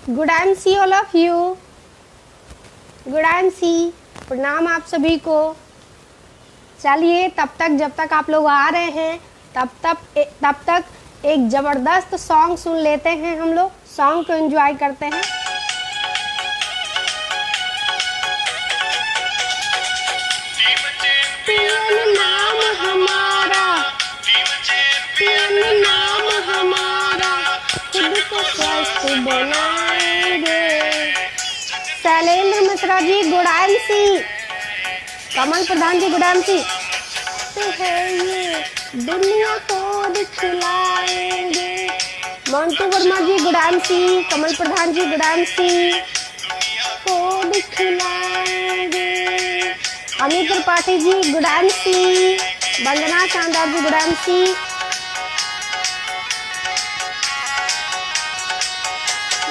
Good M C all of you, good M C, प्रणाम आप सभी को। चलिए तब तक जब तक आप लोग आ रहे हैं तब तक एक ज़बरदस्त सॉन्ग सुन लेते हैं। हम लोग सॉन्ग को एंजॉय करते हैं। नाम हमारा, नाम हमारा, खुद को स्वस्थ बनाएंगे। Shailendra Mishra ji good M C, Kamal Pradhan ji good M C. तो है ये दुनिया को दिखलाएंगे। Mantu Verma ji good M C, Kamal Pradhan ji good M C. को दिखलाएंगे। Amit Tripathi ji good M C, Vandana Shandar ji good M C.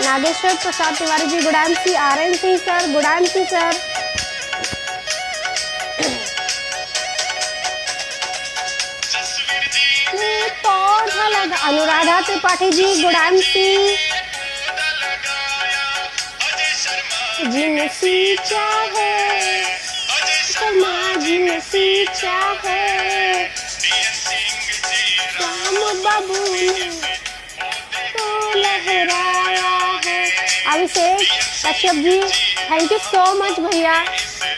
Nageshwar Prasad Tiwari ji good M C. R N Singh sir good M C sir. पौधा लगा अनुराधा त्रिपाठी जी गुड एम सी। जिन सींचा है जिन सींचा है राम बाबू ने तो लहराया है। Abhishek Kashyap ji thank you so much भैया,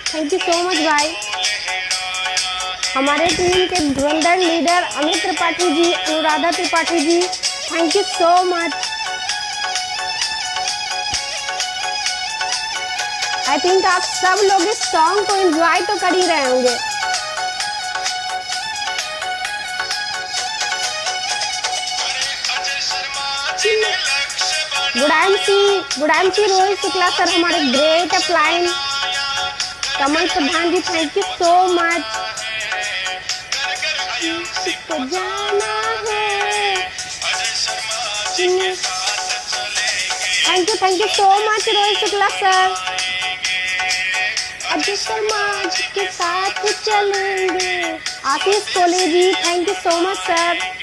थैंक यू सो मच भाई। हमारे टीम के धुरंधर leader Amit Tripathi ji, Anuradha Tripathi ji thank you so much. I think आप सब लोग इस सॉन्ग को एंजॉय तो कर ही रहे होंगे। Good M C Rohit Shukla sir हमारे great upline. Kamal Pradhan ji thank you so much. जाना है thank you so much Rohit Shukla sir. Ajay समाज के साथ चलेंगे। Ashish Kole ji thank you so much sir.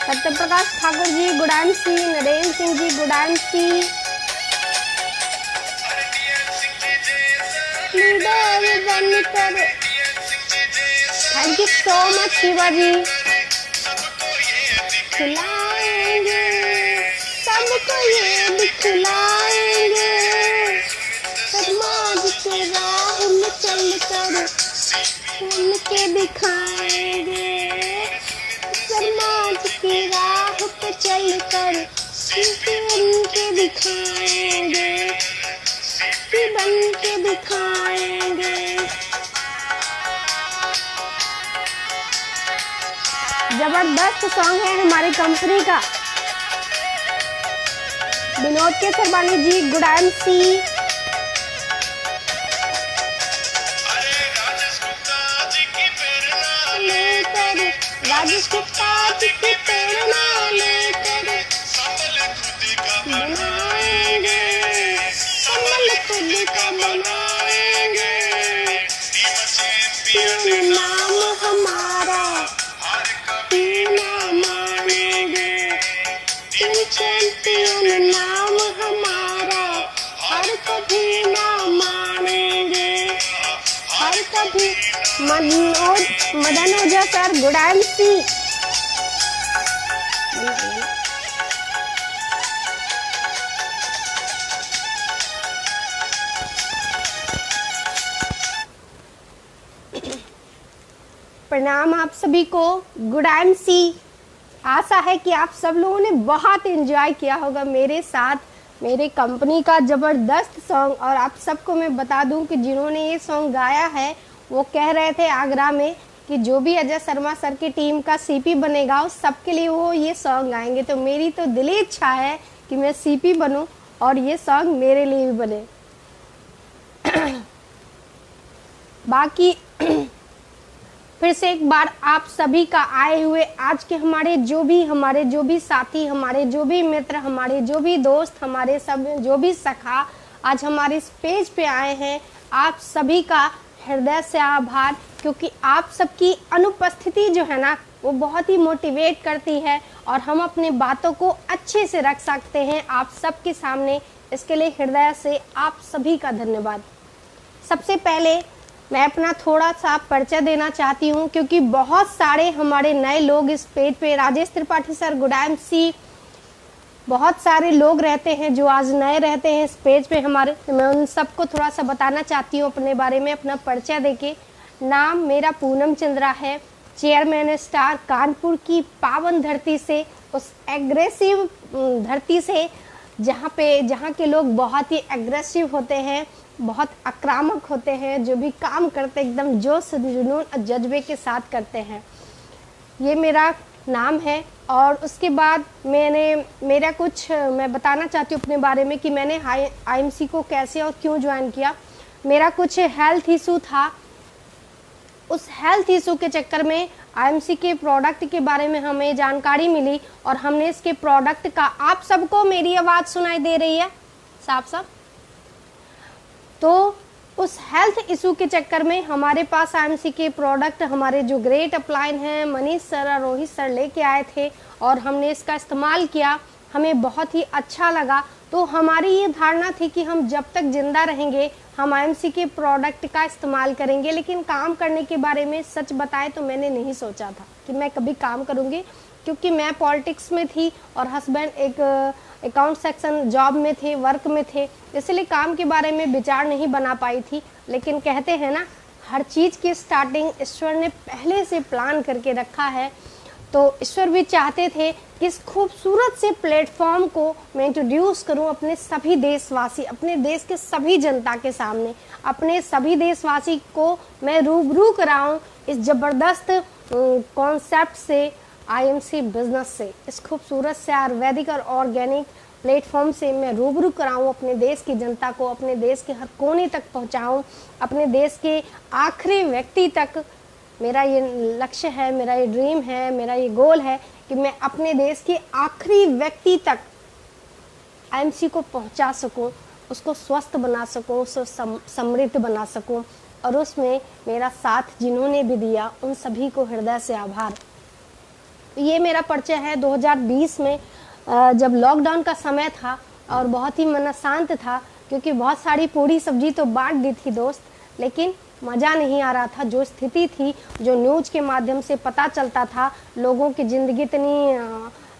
Satya Prakash Thakur ji good M C. Narendra Singh ji good M C. Leader बनकर thank you so much Shiva ji. खिलाएंगे सबको ये दिखलाएंगे। समाज के राह में चलकर उनके दिखाएंगे। समाज की राह पे चलकर उनके दिखाएंगे, बन के दिखाएंगे। जबरदस्त सॉन्ग है हमारी कंपनी का। Vinod K Sarwani ji good M C. Rajesh Gupta ji की प्रेरणा लेकर बनाएंगे। संभल खुद का बनाएंगे। नाम हमारा चैंपियन नाम हमारा हर कभी ना मानेंगे, हर कभी। मदन ओझा सर गुड एम सी। प्रणाम आप सभी को, गुड एम सी। आशा है कि आप सब लोगों ने बहुत एंजॉय किया होगा मेरे साथ, मेरे कंपनी का ज़बरदस्त सॉन्ग। और आप सबको मैं बता दूं कि जिन्होंने ये सॉन्ग गाया है वो कह रहे थे आगरा में कि जो भी अजय शर्मा सर की टीम का सीपी बनेगा उस सबके लिए वो ये सॉन्ग गाएंगे। तो मेरी तो दिली इच्छा है कि मैं सीपी बनूं और ये सॉन्ग मेरे लिए भी बने। बाकी फिर से एक बार आप सभी का आए हुए आज के हमारे जो भी साथी, हमारे जो भी मित्र, हमारे जो भी दोस्त, हमारे सब जो भी सखा, आज हमारे इस पेज पे आए हैं। आप सभी का हृदय से आभार, क्योंकि आप सबकी अनुपस्थिति जो है ना वो बहुत ही मोटिवेट करती है और हम अपनी बातों को अच्छे से रख सकते हैं आप सबके सामने। इसके लिए हृदय से आप सभी का धन्यवाद। सबसे पहले मैं अपना थोड़ा सा परिचय देना चाहती हूँ, क्योंकि बहुत सारे हमारे नए लोग इस पेज पे, Rajesh Tripathi sir, good MC, बहुत सारे लोग रहते हैं जो आज नए रहते हैं इस पेज पे हमारे। मैं उन सबको थोड़ा सा बताना चाहती हूँ अपने बारे में, अपना परिचय देके। नाम मेरा पूनम चंद्रा है, चेयरमैन स्टार कानपुर की पावन धरती से, उस एग्रेसिव धरती से जहाँ के लोग बहुत ही एग्रेसिव होते हैं, बहुत आक्रामक होते हैं, जो भी काम करते एकदम जोश जुनून और जज्बे के साथ करते हैं। ये मेरा नाम है। और उसके बाद मैं बताना चाहती हूँ अपने बारे में कि मैंने IMC को कैसे और क्यों ज्वाइन किया। मेरा कुछ हेल्थ इशू था, उस हेल्थ इशू के चक्कर में IMC के प्रोडक्ट के बारे में हमें जानकारी मिली और हमने इसके प्रोडक्ट का, आप सबको मेरी आवाज़ सुनाई दे रही है साफ साफ? तो उस हेल्थ इशू के चक्कर में हमारे पास IMC के प्रोडक्ट, हमारे जो ग्रेट अपलाइन हैं, मनीष सर और रोहित सर लेके आए थे और हमने इसका इस्तेमाल किया। हमें बहुत ही अच्छा लगा। तो हमारी ये धारणा थी कि हम जब तक जिंदा रहेंगे हम IMC के प्रोडक्ट का इस्तेमाल करेंगे। लेकिन काम करने के बारे में सच बताएं तो मैंने नहीं सोचा था कि मैं कभी काम करूँगी, क्योंकि मैं पॉलिटिक्स में थी और हस्बैंड एक अकाउंट सेक्शन जॉब में थे, वर्क में थे, इसलिए काम के बारे में विचार नहीं बना पाई थी। लेकिन कहते हैं ना, हर चीज़ की स्टार्टिंग ईश्वर ने पहले से प्लान करके रखा है। तो ईश्वर भी चाहते थे कि इस खूबसूरत से प्लेटफॉर्म को मैं इंट्रोड्यूस करूं अपने सभी देशवासी, अपने देश के सभी जनता के सामने, अपने सभी देशवासी को मैं रूबरू कराऊं इस ज़बरदस्त कॉन्सेप्ट से, IMC बिजनेस से, इस खूबसूरत से आयुर्वेदिक और ऑर्गेनिक प्लेटफॉर्म से मैं रूबरू कराऊं अपने देश की जनता को, अपने देश के हर कोने तक पहुंचाऊं, अपने देश के आखिरी व्यक्ति तक। मेरा ये लक्ष्य है, मेरा ये ड्रीम है, मेरा ये गोल है कि मैं अपने देश के आखिरी व्यक्ति तक IMC को पहुंचा सकूं, उसको स्वस्थ बना सकूं, उसको समृद्ध बना सकूं। और उसमें मेरा साथ जिन्होंने भी दिया उन सभी को हृदय से आभार। ये मेरा परिचय है। 2020 में जब लॉकडाउन का समय था और बहुत ही मन शांत था, क्योंकि बहुत सारी पूरी सब्जी तो बांट दी थी दोस्त, लेकिन मज़ा नहीं आ रहा था। जो स्थिति थी, जो न्यूज़ के माध्यम से पता चलता था, लोगों की ज़िंदगी इतनी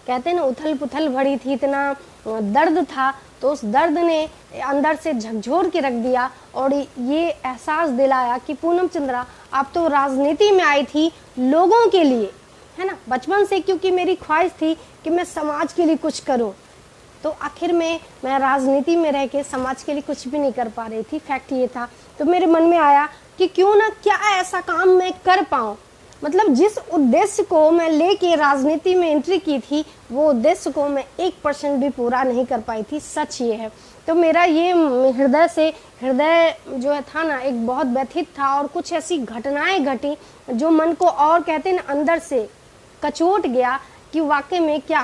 कहते हैं ना उथल पुथल भरी थी, इतना दर्द था, तो उस दर्द ने अंदर से झकझोर के रख दिया और ये एहसास दिलाया कि पूनम चंद्रा, आप तो राजनीति में आई थी लोगों के लिए, है ना, बचपन से, क्योंकि मेरी ख्वाहिश थी कि मैं समाज के लिए कुछ करूं। तो आखिर में मैं राजनीति में रह के समाज के लिए कुछ भी नहीं कर पा रही थी, फैक्ट ये था। तो मेरे मन में आया कि क्यों ना क्या ऐसा काम मैं कर पाऊँ, मतलब जिस उद्देश्य को मैं लेके राजनीति में एंट्री की थी, वो उद्देश्य को मैं 1% भी पूरा नहीं कर पाई थी, सच ये है। तो मेरा ये हृदय जो है था ना, एक बहुत व्यथित था और कुछ ऐसी घटनाएं घटी जो मन को और कहते हैं ना अंदर से कचोट गया कि वाकई में क्या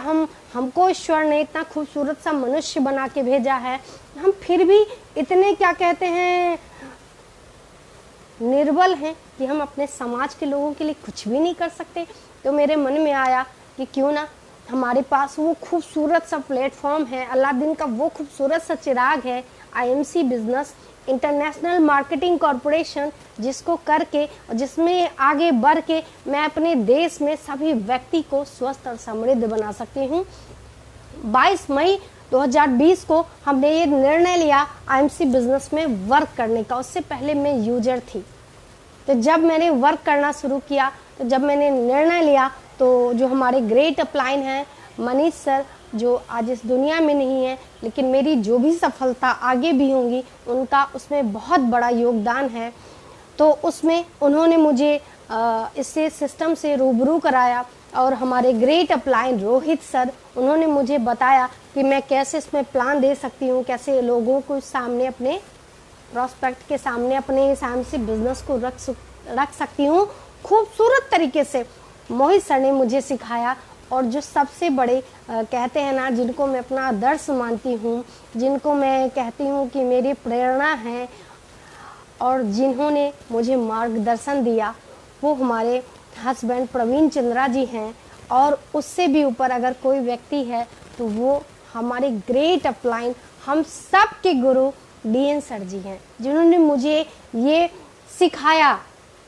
हमको ईश्वर ने इतना खूबसूरत सा मनुष्य बना के भेजा है, हम फिर भी इतने क्या कहते हैं निर्बल हैं कि हम अपने समाज के लोगों के लिए कुछ भी नहीं कर सकते। तो मेरे मन में आया कि क्यों ना हमारे पास वो खूबसूरत सा प्लेटफॉर्म है, अलादीन का वो खूबसूरत सा चिराग है, IMC business international marketing corporation, जिसको करके और जिसमें आगे बढ़ के मैं अपने देश में सभी व्यक्ति को स्वस्थ और समृद्ध बना सकती हूँ। 22 मई 2020 को हमने ये निर्णय लिया IMC बिजनेस में वर्क करने का। उससे पहले मैं यूजर थी। तो जब मैंने वर्क करना शुरू किया, तो जब मैंने निर्णय लिया, तो जो हमारे ग्रेट अपलाइन हैं मनीष सर, जो आज इस दुनिया में नहीं है, लेकिन मेरी जो भी सफलता आगे भी होंगी उनका उसमें बहुत बड़ा योगदान है। तो उसमें उन्होंने मुझे इससे सिस्टम से रूबरू कराया और हमारे ग्रेट अपलाइन रोहित सर, उन्होंने मुझे बताया कि मैं कैसे इसमें प्लान दे सकती हूँ, कैसे लोगों को सामने, अपने प्रोस्पेक्ट के सामने अपने IMC बिजनेस को रख सकती हूँ खूबसूरत तरीके से। मोहित सर ने मुझे सिखाया और जो सबसे बड़े कहते हैं ना, जिनको मैं अपना आदर्श मानती हूँ, जिनको मैं कहती हूँ कि मेरी प्रेरणा है और जिन्होंने मुझे मार्गदर्शन दिया, वो हमारे हस्बैंड प्रवीण चंद्रा जी हैं। और उससे भी ऊपर अगर कोई व्यक्ति है तो वो हमारे ग्रेट अपलाइन, हम सब के गुरु DN सर जी हैं, जिन्होंने मुझे ये सिखाया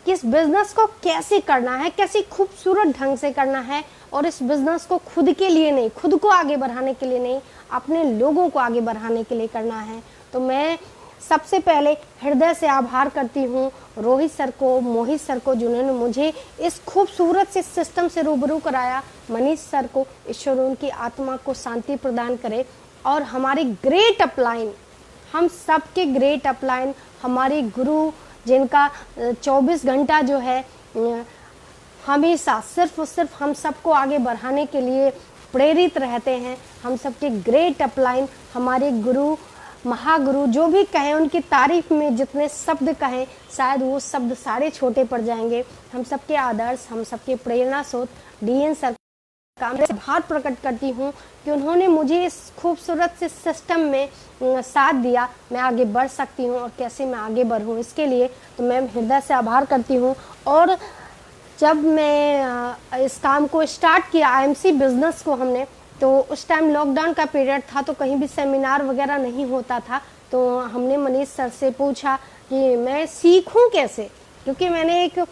कि इस बिज़नेस को कैसे करना है, कैसे खूबसूरत ढंग से करना है। और इस बिज़नेस को खुद के लिए नहीं, खुद को आगे बढ़ाने के लिए नहीं, अपने लोगों को आगे बढ़ाने के लिए करना है। तो मैं सबसे पहले हृदय से आभार करती हूँ रोहित सर को, मोहित सर को, जिन्होंने मुझे इस खूबसूरत से सिस्टम से रूबरू कराया। मनीष सर को, ईश्वर उनकी आत्मा को शांति प्रदान करे। और हमारे ग्रेट अपलाइन, हम सबके ग्रेट अपलाइन, हमारे गुरु, जिनका 24 घंटा जो है हमेशा सिर्फ और सिर्फ हम सबको आगे बढ़ाने के लिए प्रेरित रहते हैं। हम सबके ग्रेट अपलाइन, हमारे गुरु, महागुरु, जो भी कहें, उनकी तारीफ में जितने शब्द कहें शायद वो शब्द सारे छोटे पड़ जाएंगे। हम सबके आदर्श, हम सबके प्रेरणा स्रोत DN सर का मैं आभार प्रकट करती हूँ कि उन्होंने मुझे इस खूबसूरत से सिस्टम में साथ दिया। मैं आगे बढ़ सकती हूँ और कैसे मैं आगे बढ़ूँ, इसके लिए तो मैं हृदय से आभार करती हूँ। और जब मैं इस काम को स्टार्ट किया, IMC बिजनेस को हमने, तो उस टाइम लॉकडाउन का पीरियड था, तो कहीं भी सेमिनार वगैरह नहीं होता था। तो हमने मनीष सर से पूछा कि मैं सीखूं कैसे, क्योंकि मैंने एक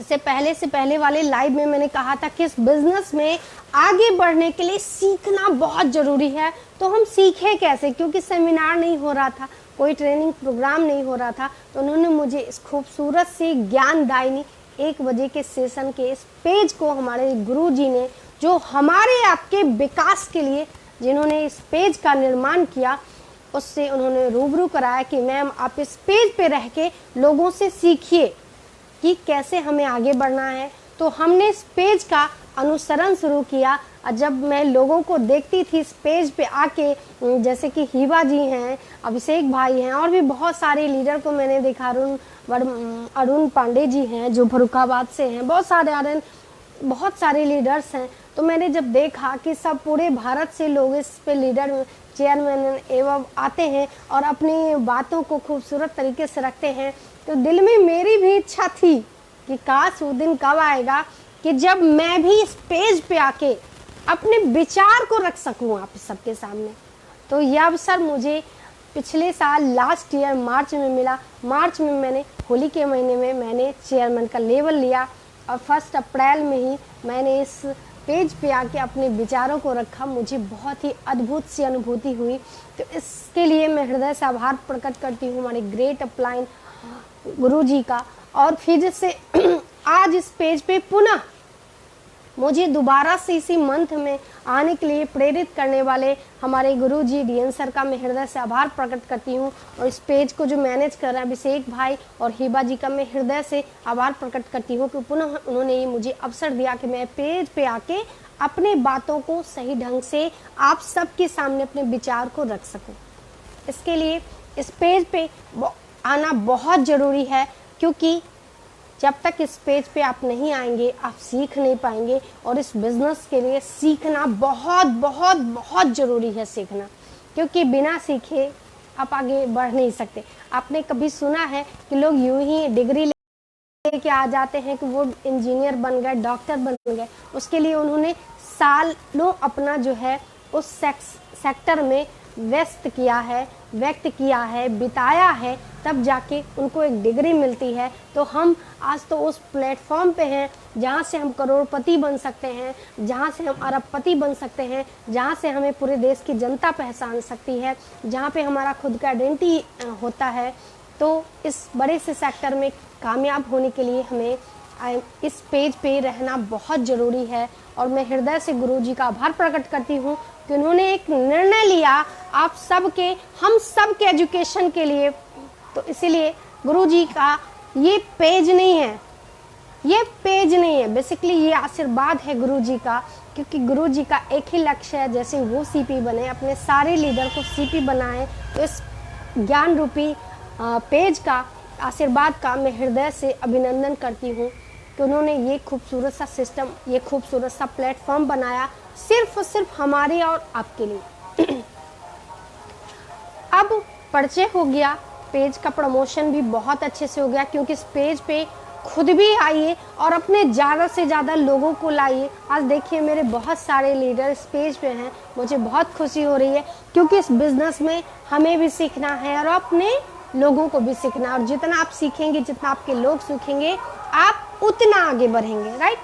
से पहले वाले लाइव में मैंने कहा था कि इस बिजनेस में आगे बढ़ने के लिए सीखना बहुत ज़रूरी है। तो हम सीखें कैसे, क्योंकि सेमिनार नहीं हो रहा था, कोई ट्रेनिंग प्रोग्राम नहीं हो रहा था। तो उन्होंने मुझे इस खूबसूरत से ज्ञानदायिनी 1 बजे के सेशन के इस पेज को, हमारे गुरु जी ने, जो हमारे आपके विकास के लिए जिन्होंने इस पेज का निर्माण किया, उससे उन्होंने रूबरू कराया कि मैम आप इस पेज पे रह के लोगों से सीखिए कि कैसे हमें आगे बढ़ना है। तो हमने इस पेज का अनुसरण शुरू किया। और जब मैं लोगों को देखती थी इस पेज पे आके, जैसे कि हिबा जी हैं, अभिषेक भाई हैं, और भी बहुत सारे लीडर को मैंने देखा, अरुण पांडे जी हैं जो फरुखाबाद से हैं, बहुत सारे लीडर्स हैं। तो मैंने जब देखा कि सब पूरे भारत से लोग इस पे लीडर, चेयरमैन एवं आते हैं और अपनी बातों को खूबसूरत तरीके से रखते हैं, तो दिल में मेरी भी इच्छा थी कि काश वो दिन कब आएगा कि जब मैं भी इस पेज पे आके अपने विचार को रख सकूं आप सबके सामने। तो यह अवसर मुझे पिछले साल लास्ट ईयर मार्च में मिला। मार्च में मैंने, होली के महीने में मैंने चेयरमैन का लेवल लिया और 1 अप्रैल में ही मैंने इस पेज पे आके अपने विचारों को रखा। मुझे बहुत ही अद्भुत सी अनुभूति हुई। तो इसके लिए मैं हृदय से आभार प्रकट करती हूँ हमारे ग्रेट अपलाइन गुरु जी का। और फिर से आज इस पेज पे पुनः मुझे दोबारा से इसी मंथ में आने के लिए प्रेरित करने वाले हमारे गुरु जी DN सर का मैं हृदय से आभार प्रकट करती हूँ। और इस पेज को जो मैनेज कर रहे हैं अभिषेक भाई और हिबा जी का मैं हृदय से आभार प्रकट करती हूँ कि पुनः उन्होंने ये मुझे अवसर दिया कि मैं पेज पे आके अपने बातों को सही ढंग से आप सबके सामने अपने विचार को रख सकूँ। इसके लिए इस पेज पे आना बहुत ज़रूरी है, क्योंकि जब तक इस पेज पे आप नहीं आएंगे आप सीख नहीं पाएंगे। और इस बिज़नेस के लिए सीखना बहुत बहुत बहुत ज़रूरी है, सीखना, क्योंकि बिना सीखे आप आगे बढ़ नहीं सकते। आपने कभी सुना है कि लोग यूं ही डिग्री लेके आ जाते हैं कि वो इंजीनियर बन गए, डॉक्टर बन गए, उसके लिए उन्होंने सालों अपना जो है उस सेक्टर में व्यक्त किया है, बिताया है, तब जाके उनको एक डिग्री मिलती है। तो हम आज तो उस प्लेटफॉर्म पे हैं जहाँ से हम करोड़पति बन सकते हैं, जहाँ से हम अरबपति बन सकते हैं, जहाँ से हमें पूरे देश की जनता पहचान सकती है, जहाँ पे हमारा खुद का आइडेंटिटी होता है। तो इस बड़े से सेक्टर में कामयाब होने के लिए हमें इस पेज पे रहना बहुत ज़रूरी है। और मैं हृदय से गुरुजी का आभार प्रकट करती हूँ कि उन्होंने एक निर्णय लिया आप सबके, हम सब के एजुकेशन के लिए। तो इसीलिए गुरुजी का ये पेज नहीं है, बेसिकली ये आशीर्वाद है गुरुजी का, क्योंकि गुरुजी का एक ही लक्ष्य है, जैसे वो CP बने, अपने सारे लीडर को CP बनाएं। तो इस ज्ञान रूपी पेज का, आशीर्वाद का मैं हृदय से अभिनंदन करती हूँ कि कि उन्होंने ये खूबसूरत सा सिस्टम, ये खूबसूरत सा प्लेटफॉर्म बनाया सिर्फ और सिर्फ हमारे और आपके लिए। अब परिचय हो गया, पेज का प्रमोशन भी बहुत अच्छे से हो गया, क्योंकि इस पेज पे खुद भी आइए और अपने ज़्यादा से ज़्यादा लोगों को लाइए। आज देखिए मेरे बहुत सारे लीडर इस पेज पे हैं, मुझे बहुत खुशी हो रही है, क्योंकि इस बिज़नेस में हमें भी सीखना है और अपने लोगों को भी सीखना है। और जितना आप सीखेंगे, जितना आपके लोग सीखेंगे, आप उतना आगे बढ़ेंगे, राइट।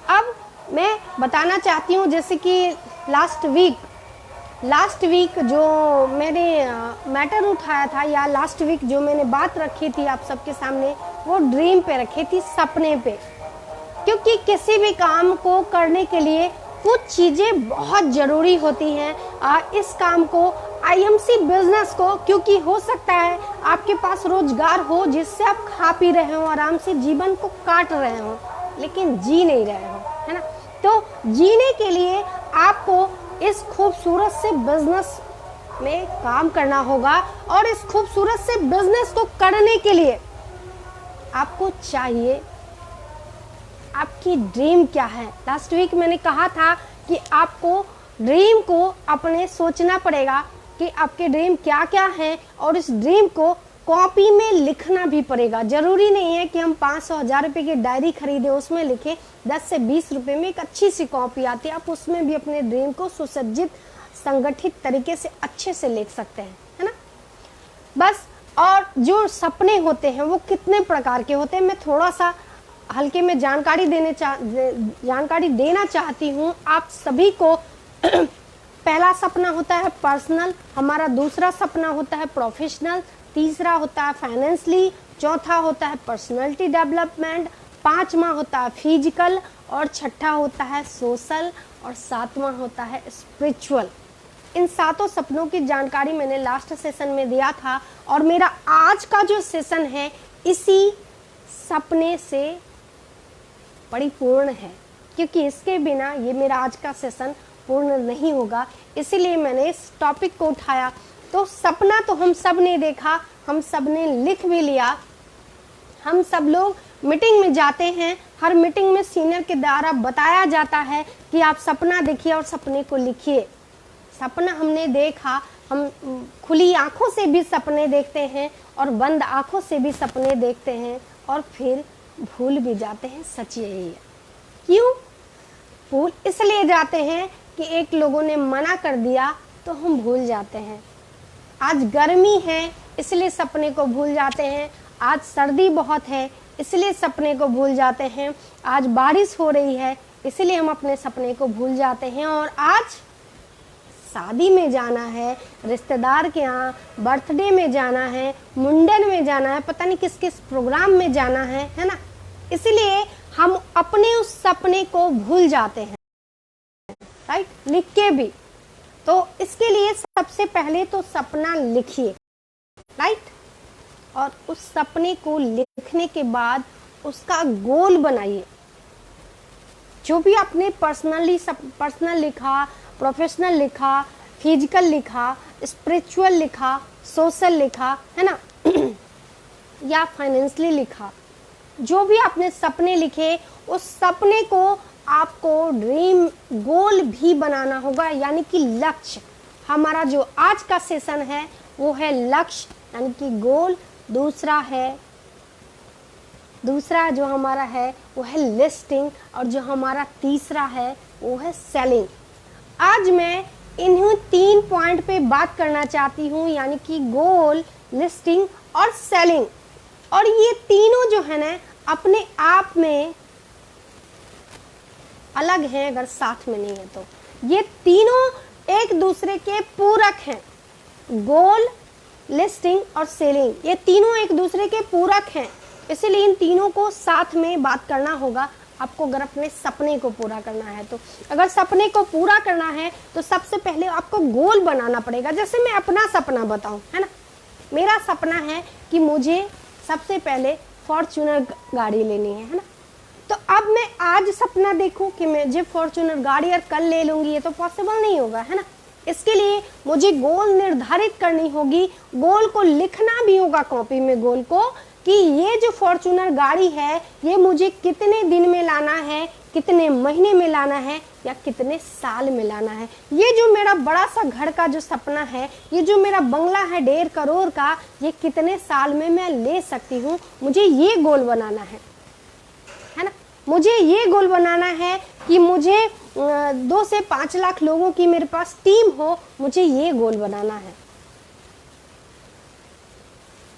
अब मैं बताना चाहती हूँ, जैसे कि लास्ट वीक जो मैंने मैटर उठाया था, या लास्ट वीक जो मैंने बात रखी थी आप सबके सामने, वो ड्रीम पे रखी थी, सपने पे। क्योंकि किसी भी काम को करने के लिए कुछ चीज़ें बहुत ज़रूरी होती हैं। इस काम को, आईएमसी बिजनेस को, क्योंकि हो सकता है आपके पास रोजगार हो जिससे आप खा पी रहे हो, आराम से जीवन को काट रहे हो, लेकिन जी नहीं रहे हो, है ना। तो जीने के लिए आपको इस खूबसूरत से बिजनेस में काम करना होगा, और इस खूबसूरत से बिजनेस को करने के लिए आपको चाहिए, आपकी ड्रीम क्या है। लास्ट वीक मैंने कहा था कि आपको ड्रीम को अपने सोचना पड़ेगा कि आपके ड्रीम क्या क्या हैं, और इस ड्रीम को कॉपी में लिखना भी पड़ेगा। जरूरी नहीं है कि हम 500-1000 रुपए की डायरी खरीदें, उसमें लिखें। 10 से 20 रुपए में एक अच्छी सी कॉपी आती है, आप उसमें भी अपने ड्रीम को सुसज्जित, संगठित तरीके से अच्छे से लिख सकते हैं, है ना। बस, और जो सपने होते हैं वो कितने प्रकार के होते हैं, मैं थोड़ा सा हल्के में जानकारी देना चाहती हूँ आप सभी को। पहला सपना होता है पर्सनल, हमारा दूसरा सपना होता है प्रोफेशनल, तीसरा होता है फाइनेंशियली, चौथा होता है पर्सनालिटी डेवलपमेंट, पांचवा होता है फिजिकल, और छठा होता है सोशल, और सातवां होता है स्पिरिचुअल। इन सातों सपनों की जानकारी मैंने लास्ट सेशन में दिया था, और मेरा आज का जो सेशन है इसी सपने से परिपूर्ण है, क्योंकि इसके बिना ये मेरा आज का सेशन पूर्ण नहीं होगा। इसीलिए मैंने इस टॉपिक को उठाया। तो सपना तो हम सब ने देखा, हम सब ने लिख भी लिया। हम सब लोग मीटिंग में जाते हैं, हर मीटिंग में सीनियर के द्वारा बताया जाता है कि आप सपना देखिए और सपने को लिखिए। सपना हमने देखा, हम खुली आंखों से भी सपने देखते हैं और बंद आंखों से भी सपने देखते हैं, और फिर भूल भी जाते हैं। सच यही है। क्यों भूल इसलिए जाते हैं कि एक लोगों ने मना कर दिया तो हम भूल जाते हैं। आज गर्मी है इसलिए सपने को भूल जाते हैं, आज सर्दी बहुत है इसलिए सपने को भूल जाते हैं, आज बारिश हो रही है इसलिए हम अपने सपने को भूल जाते हैं, और आज शादी में जाना है, रिश्तेदार के यहाँ बर्थडे में जाना है, मुंडन में जाना है, पता नहीं किस किस प्रोग्राम में जाना है ना। इसलिए हम अपने उस सपने को भूल जाते हैं, राइट, लिख के भी। तो इसके लिए सबसे पहले तो सपना लिखिए, राइट, और उस सपने को लिखने के बाद उसका गोल बनाइए। जो भी आपने पर्सनल लिखा, प्रोफेशनल लिखा, फिजिकल लिखा, स्पिरिचुअल लिखा, सोशल लिखा, है ना, या फाइनेंशियली लिखा, जो भी आपने सपने लिखे, उस सपने को आपको ड्रीम गोल भी बनाना होगा, यानी कि लक्ष्य। हमारा जो आज का सेशन है वो है लक्ष्य, यानी कि गोल। दूसरा जो हमारा है वो है लिस्टिंग, और जो हमारा तीसरा है वो है सेलिंग। आज मैं इन्हीं 3 पॉइंट पे बात करना चाहती हूँ, यानी कि गोल, लिस्टिंग और सेलिंग। और ये तीनों जो है ना अपने आप में अलग हैं, अगर साथ में नहीं है तो। ये तीनों एक दूसरे के पूरक हैं। गोल, लिस्टिंग और सेलिंग, ये तीनों एक दूसरे के पूरक हैं, इसलिए इन तीनों को साथ में बात करना होगा आपको, अगर अपने सपने को पूरा करना है तो। अगर सपने को पूरा करना है तो सबसे पहले आपको गोल बनाना पड़ेगा। जैसे मैं अपना सपना बताऊं, है ना, मेरा सपना है कि मुझे सबसे पहले फॉर्च्यूनर गाड़ी लेनी है ना। तो अब मैं आज सपना देखूं कि मुझे फॉर्च्यूनर गाड़ी और कल ले लूंगी, ये तो पॉसिबल नहीं होगा, है ना। इसके लिए मुझे गोल निर्धारित करनी होगी, गोल को लिखना भी होगा कॉपी में, गोल को कि ये जो फॉर्च्यूनर गाड़ी है ये मुझे कितने दिन में लाना है, कितने महीने में लाना है या कितने साल में लाना है। ये जो मेरा बड़ा सा घर का जो सपना है, ये जो मेरा बंगला है 1.5 करोड़ का, ये कितने साल में मैं ले सकती हूँ। मुझे ये गोल बनाना है ना। मुझे ये गोल बनाना है कि मुझे 2 से 5 लाख लोगों की मेरे पास टीम हो। मुझे ये गोल बनाना है।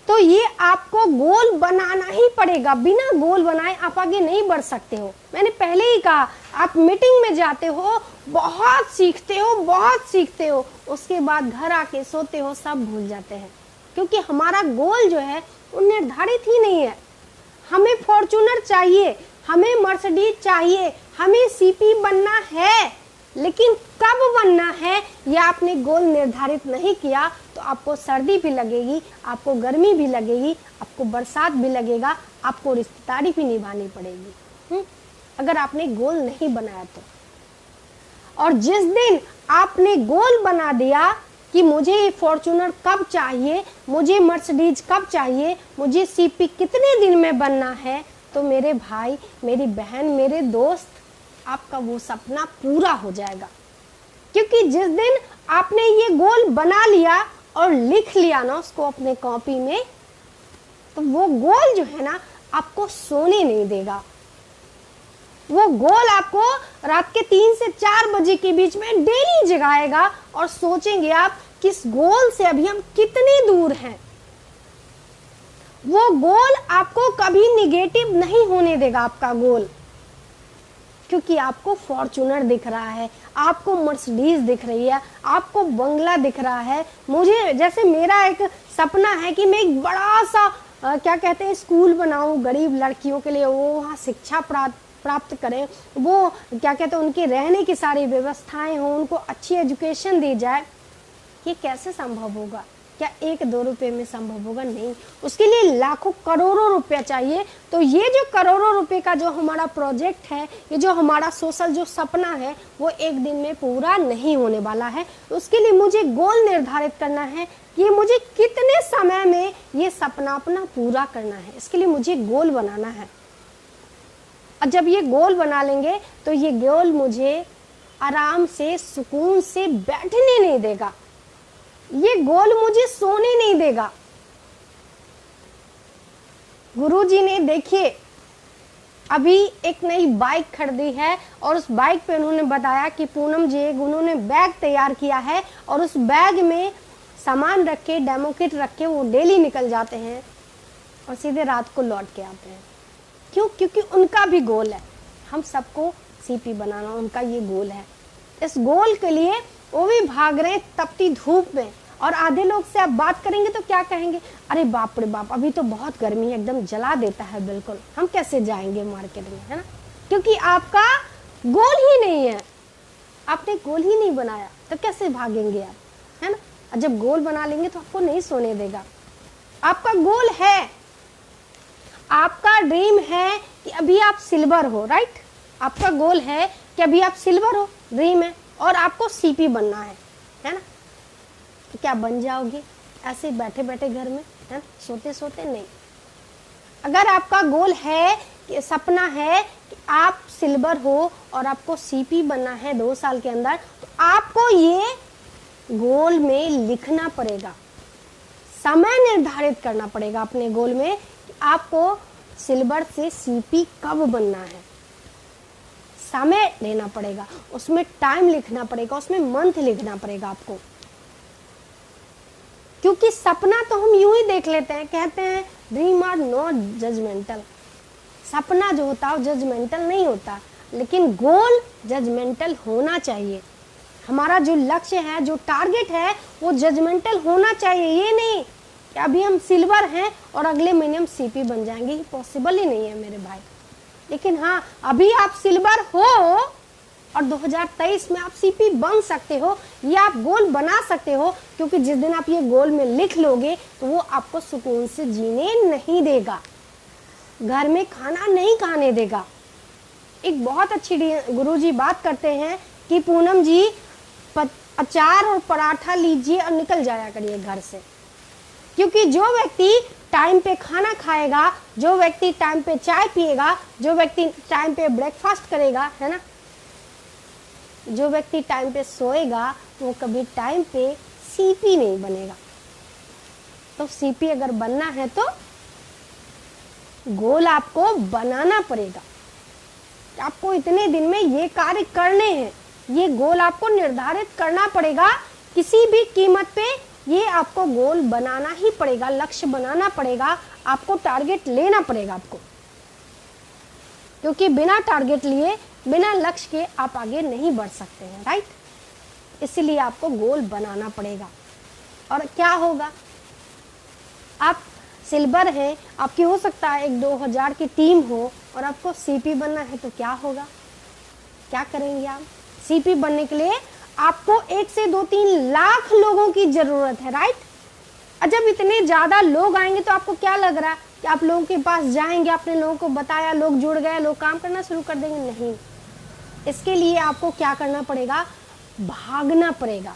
तो ये आपको गोल बनाना ही पड़ेगा। बिना गोल बनाए आप आगे नहीं बढ़ सकते हो। मैंने पहले ही कहा, आप मीटिंग में जाते हो, बहुत सीखते हो, उसके बाद घर आके सोते हो, सब भूल जाते हैं, क्योंकि हमारा गोल जो है वो निर्धारित ही नहीं है। हमें फॉर्च्यूनर चाहिए, हमें मर्सिडीज चाहिए, हमें सीपी बनना है, लेकिन कब बनना है ये आपने गोल निर्धारित नहीं किया तो आपको सर्दी भी लगेगी, आपको गर्मी भी लगेगी, आपको बरसात भी लगेगा, आपको रिश्तेदारी भी निभानी पड़ेगी अगर आपने गोल नहीं बनाया तो। और जिस दिन आपने गोल बना दिया कि मुझे फॉर्च्यूनर कब चाहिए, मुझे मर्सिडीज कब चाहिए, मुझे सीपी कितने दिन में बनना है, तो मेरे भाई, मेरी बहन, मेरे दोस्त, आपका वो सपना पूरा हो जाएगा। क्योंकि जिस दिन आपने ये गोल बना लिया और लिख लिया ना उसको अपने कॉपी में, तो वो गोल जो है ना आपको सोने नहीं देगा। वो गोल आपको रात के 3 से 4 बजे के बीच में डेली जगाएगा और सोचेंगे आप किस गोल से अभी हम कितने दूर हैं। वो गोल आपको कभी निगेटिव नहीं होने देगा, आपका गोल, क्योंकि आपको फॉर्च्यूनर दिख रहा है, आपको मर्सिडीज दिख रही है, आपको बंगला दिख रहा है। मुझे जैसे मेरा एक सपना है कि मैं एक बड़ा सा क्या कहते हैं स्कूल बनाऊं गरीब लड़कियों के लिए, वो वहाँ शिक्षा प्राप्त करें, वो क्या कहते हैं उनके रहने की सारी व्यवस्थाएं हों, उनको अच्छी एजुकेशन दी जाए। ये कैसे संभव होगा? क्या 1-2 रुपए में संभव होगा? नहीं, उसके लिए लाखों करोड़ों रुपया चाहिए। तो ये जो करोड़ों रुपए का जो हमारा प्रोजेक्ट है, ये जो हमारा सोशल जो सपना है, वो एक दिन में पूरा नहीं होने वाला है। उसके लिए मुझे गोल निर्धारित करना है कि मुझे कितने समय में ये सपना अपना पूरा करना है। इसके लिए मुझे गोल बनाना है। और जब ये गोल बना लेंगे तो ये गोल मुझे आराम से सुकून से बैठने नहीं देगा, ये गोल मुझे सोने नहीं देगा। गुरुजी ने देखिए अभी एक नई बाइक खरीदी है और उस बाइक पे उन्होंने बताया कि पूनम जी उन्होंने बैग तैयार किया है और उस बैग में सामान रख के, डेमो किट रख के वो डेली निकल जाते हैं और सीधे रात को लौट के आते हैं। क्यों? क्योंकि उनका भी गोल है, हम सबको सीपी बनाना, उनका ये गोल है। इस गोल के लिए वो भी भाग रहे हैं तपती धूप में। और आधे लोग से आप बात करेंगे तो क्या कहेंगे, अरे बाप रे बाप, अभी तो बहुत गर्मी है, एकदम जला देता है बिल्कुल, हम कैसे जाएंगे मार्केट में, है ना? क्योंकि आपका गोल ही नहीं है, आपने गोल ही नहीं बनाया, तो कैसे भागेंगे आप, है ना? और जब गोल बना लेंगे तो आपको नहीं सोने देगा। आपका गोल है, आपका ड्रीम है कि अभी आप सिल्वर हो, राइट? आपका गोल है कि अभी आप सिल्वर हो, ड्रीम है, और आपको सीपी बनना है ना? तो क्या बन जाओगे ऐसे बैठे बैठे घर में, है ना? सोते सोते नहीं। अगर आपका गोल है कि सपना है कि आप सिल्वर हो और आपको सीपी बनना है 2 साल के अंदर, तो आपको ये गोल में लिखना पड़ेगा, समय निर्धारित करना पड़ेगा अपने गोल में कि आपको सिल्वर से सीपी कब बनना है। समय लेना पड़ेगा, उसमें टाइम लिखना पड़ेगा, उसमें मंथ लिखना पड़ेगा आपको। क्योंकि सपना तो हम यूं ही देख लेते हैं, कहते हैं ड्रीम आर नॉट जजमेंटल। सपना जो होता है जजमेंटल नहीं होता, लेकिन गोल जजमेंटल होना चाहिए। हमारा जो लक्ष्य है, जो टारगेट है, वो जजमेंटल होना चाहिए। ये नहीं कि अभी हम सिल्वर हैं और अगले महीने हम सीपी बन जाएंगे, ये पॉसिबल ही नहीं है मेरे भाई। लेकिन हाँ, अभी आप सिल्वर हो और 2023 में आप सीपी बन सकते हो, ये आप गोल बना सकते हो। क्योंकि जिस दिन आप ये गोल में लिख लोगे तो वो आपको सुकून से जीने नहीं देगा, घर में खाना नहीं खाने देगा। एक बहुत अच्छी गुरुजी बात करते हैं कि पूनम जी अचार और पराठा लीजिए और निकल जाया करिए घर से। क्योंकि जो व्यक्ति टाइम पे खाना खाएगा, जो व्यक्ति टाइम पे चाय पिएगा, जो व्यक्ति टाइम पे ब्रेकफास्ट करेगा, है ना, जो व्यक्ति टाइम पे सोएगा, वो कभी टाइम पे सीपी नहीं बनेगा। तो सीपी अगर बनना है तो गोल आपको बनाना पड़ेगा। आपको इतने दिन में ये कार्य करने हैं, ये गोल आपको निर्धारित करना पड़ेगा। किसी भी कीमत पे ये आपको गोल बनाना ही पड़ेगा, लक्ष्य बनाना पड़ेगा, आपको टारगेट लेना पड़ेगा आपको, क्योंकि बिना टारगेट लिए, बिना लक्ष्य के आप आगे नहीं बढ़ सकते हैं, राइट। इसलिए आपको गोल बनाना पड़ेगा। और क्या होगा, आप सिल्वर है, आपकी हो सकता है 1-2 हज़ार की टीम हो और आपको सीपी बनना है, तो क्या होगा, क्या करेंगे आप। सीपी बनने के लिए आपको 1 से 2-3 लाख लोगों की जरूरत है, राइट। और जब इतने ज्यादा लोग आएंगे तो आपको क्या लग रहा है कि आप लोगों के पास जाएंगे, अपने लोगों को बताया, लोग जुड़ गए, लोग काम करना शुरू कर देंगे, नहीं। इसके लिए आपको क्या करना पड़ेगा, भागना पड़ेगा।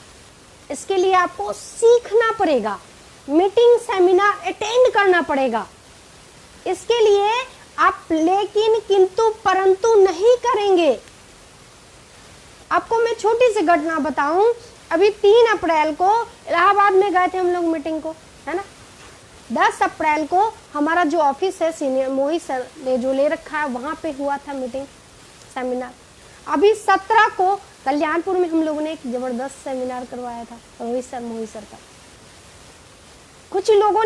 इसके लिए आपको सीखना पड़ेगा, मीटिंग सेमिनार अटेंड करना पड़ेगा। इसके लिए आप लेकिन किंतु परंतु नहीं करेंगे। आपको मैं छोटी सी घटना बताऊं, अभी 3 अप्रैल को इलाहाबाद में गए थे हम लोग मीटिंग को, है ना। 10 अप्रैल को हमारा जो ऑफिस है सीनियर मोहित सर ने जो ले रखा है, वहां पे हुआ था मीटिंग सेमिनार। अभी 17 को कल्याणपुर में हम लोगों ने एक जबरदस्त सेमिनार करवाया था मोहित सर का। कुछ लोगों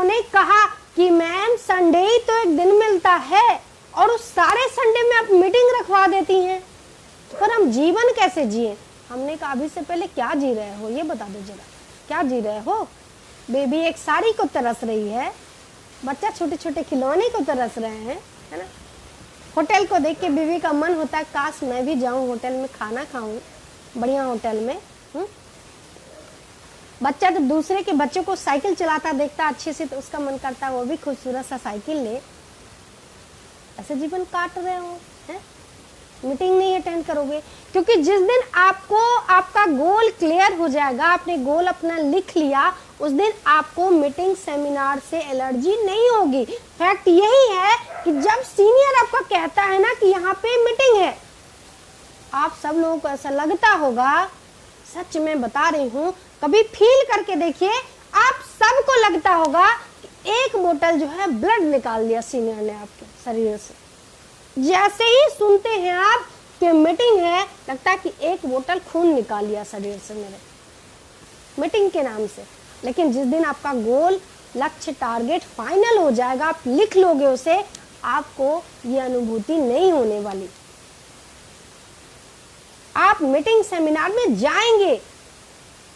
ने कहा कि मैम संडे ही तो एक दिन मिलता है और उस सारे संडे में आप मीटिंग रखवा देती हैं, तो फिर हम जीवन कैसे जिए। हमने कहा अभी से पहले क्या जी रहे हो ये बता दो जरा, क्या जी रहे हो। बेबी एक साड़ी को तरस रही है, बच्चा छोटे छोटे खिलौने को तरस रहे हैं, है ना। होटल को देख के बीवी का मन होता है काश मैं भी जाऊं होटल में खाना खाऊं, बढ़िया होटल में। बच्चा जब दूसरे के बच्चों को साइकिल चलाता देखता अच्छे से, तो उसका मन करता है वो भी खूबसूरत सा साइकिल ले। ऐसे जीवन काट रहे हो, है? मीटिंग नहीं अटेंड करोगे, क्योंकि जिस दिन आपको आपका गोल क्लियर हो जाएगा, आपने गोल अपना लिख लिया, उस दिन आपको मीटिंग सेमिनार से एलर्जी नहीं होगी। फैक्ट यही है कि जब सीनियर आपका कहता है ना कि यहाँ पे मीटिंग है, आप सब लोगों को ऐसा लगता होगा, सच में बता रही हूँ, कभी फील करके देखिए, आप सबको लगता होगा कि एक बोतल जो है ब्लड निकाल दिया सीनियर ने आपके शरीर से। जैसे ही सुनते हैं आप कि मीटिंग है, लगता है कि एक बोतल खून निकाल लिया शरीर से मेरे, मीटिंग के नाम से। लेकिन जिस दिन आपका गोल, लक्ष्य, टारगेट फाइनल हो जाएगा, आप लिख लोगे उसे, आपको ये अनुभूति नहीं होने वाली। आप मीटिंग सेमिनार में जाएंगे,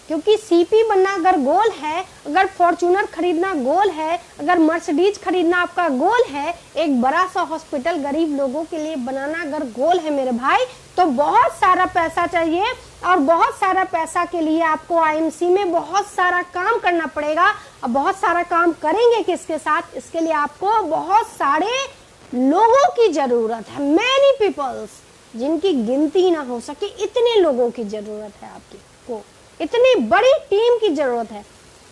क्योंकि सीपी बनना अगर गोल है, अगर फॉर्च्यूनर खरीदना गोल है, अगर मर्सिडीज खरीदना आपका गोल है, एक बड़ा सा हॉस्पिटल गरीब लोगों के लिए बनाना अगर गोल है मेरे भाई, तो बहुत सारा पैसा चाहिए। और बहुत सारा पैसा के लिए आपको आईएमसी में बहुत सारा काम करना पड़ेगा। और बहुत सारा काम करेंगे किसके साथ, इसके लिए आपको बहुत सारे लोगों की जरूरत है, मैनी पीपल्स, जिनकी गिनती ना हो सके, इतने लोगों की जरूरत है आपकी को, इतनी बड़ी टीम की जरूरत है।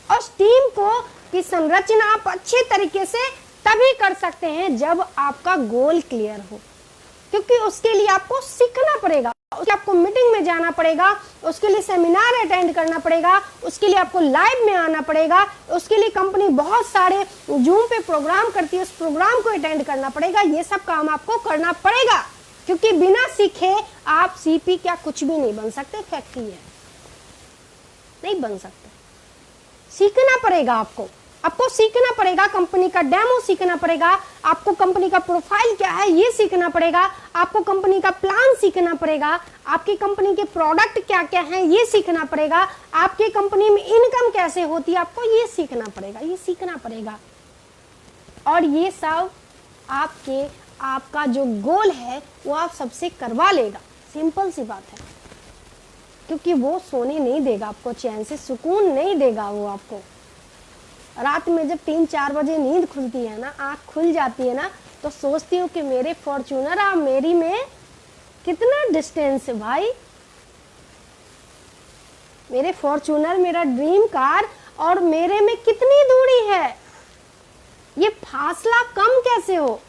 और उस टीम को की संरचना आप अच्छे तरीके से तभी कर सकते हैं जब आपका गोल क्लियर हो, क्योंकि उसके लिए आपको सीखना पड़ेगा, उसके आपको मीटिंग में जाना पड़ेगा, उसके लिए सेमिनार अटेंड करना पड़ेगा, उसके लिए आपको लाइव में आना पड़ेगा, उसके लिए कंपनी बहुत सारे जूम पे प्रोग्राम करती है, उस प्रोग्राम को अटेंड करना पड़ेगा। ये सब काम आपको करना पड़ेगा, क्योंकि बिना सीखे आप सीपी क्या कुछ भी नहीं बन सकते। फैक्ट ही है, नहीं बन सकते। सीखना पड़ेगा आपको सीखना पड़ेगा, कंपनी का डेमो सीखना पड़ेगा, आपको कंपनी का प्रोफाइल क्या है ये सीखना पड़ेगा, आपको कंपनी का प्लान सीखना पड़ेगा, आपकी कंपनी के प्रोडक्ट क्या क्या हैं ये सीखना पड़ेगा, आपकी कंपनी में इनकम कैसे होती है आपको ये सीखना पड़ेगा। और ये सब आपका जो गोल है वो आप सबसे करवा लेगा। सिंपल सी बात है, क्योंकि वो सोने नहीं देगा आपको, चैन से सुकून नहीं देगा वो आपको। रात में जब 3-4 बजे नींद खुलती है ना, आंख खुल जाती है ना, तो सोचती हूँ कि मेरे फॉर्च्यूनर और मेरी में कितना डिस्टेंस है भाई। मेरे फॉर्च्यूनर, मेरा ड्रीम कार और मेरे में कितनी दूरी है, ये फासला कम कैसे हो।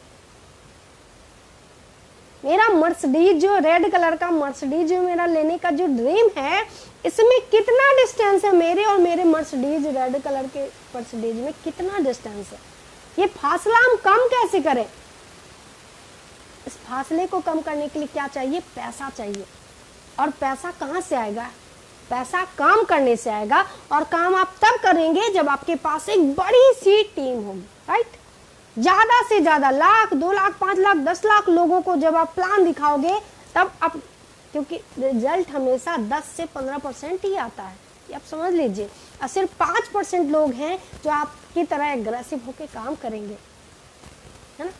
मेरा मर्सिडीज जो रेड कलर का मर्सिडीज जो मेरा लेने का जो ड्रीम है, इसमें कितना डिस्टेंस है मेरे और मेरे मर्सिडीज रेड कलर के मर्सिडीज में कितना डिस्टेंस है, ये फासला हम कम कैसे करें। इस फासले को कम करने के लिए क्या चाहिए, पैसा चाहिए। और पैसा कहाँ से आएगा, पैसा काम करने से आएगा। और काम आप तब करेंगे जब आपके पास एक बड़ी सी टीम होगी, राइट। ज्यादा से ज्यादा 1,00,000, 2,00,000, 5,00,000, 10,00,000 लोगों को जब आप प्लान दिखाओगे तब आप, क्योंकि रिजल्ट हमेशा 10 से 15% ही आता है, ये आप समझ लीजिए। और सिर्फ 5% लोग हैं जो आपकी तरह एग्रेसिव होकर काम करेंगे, है ना।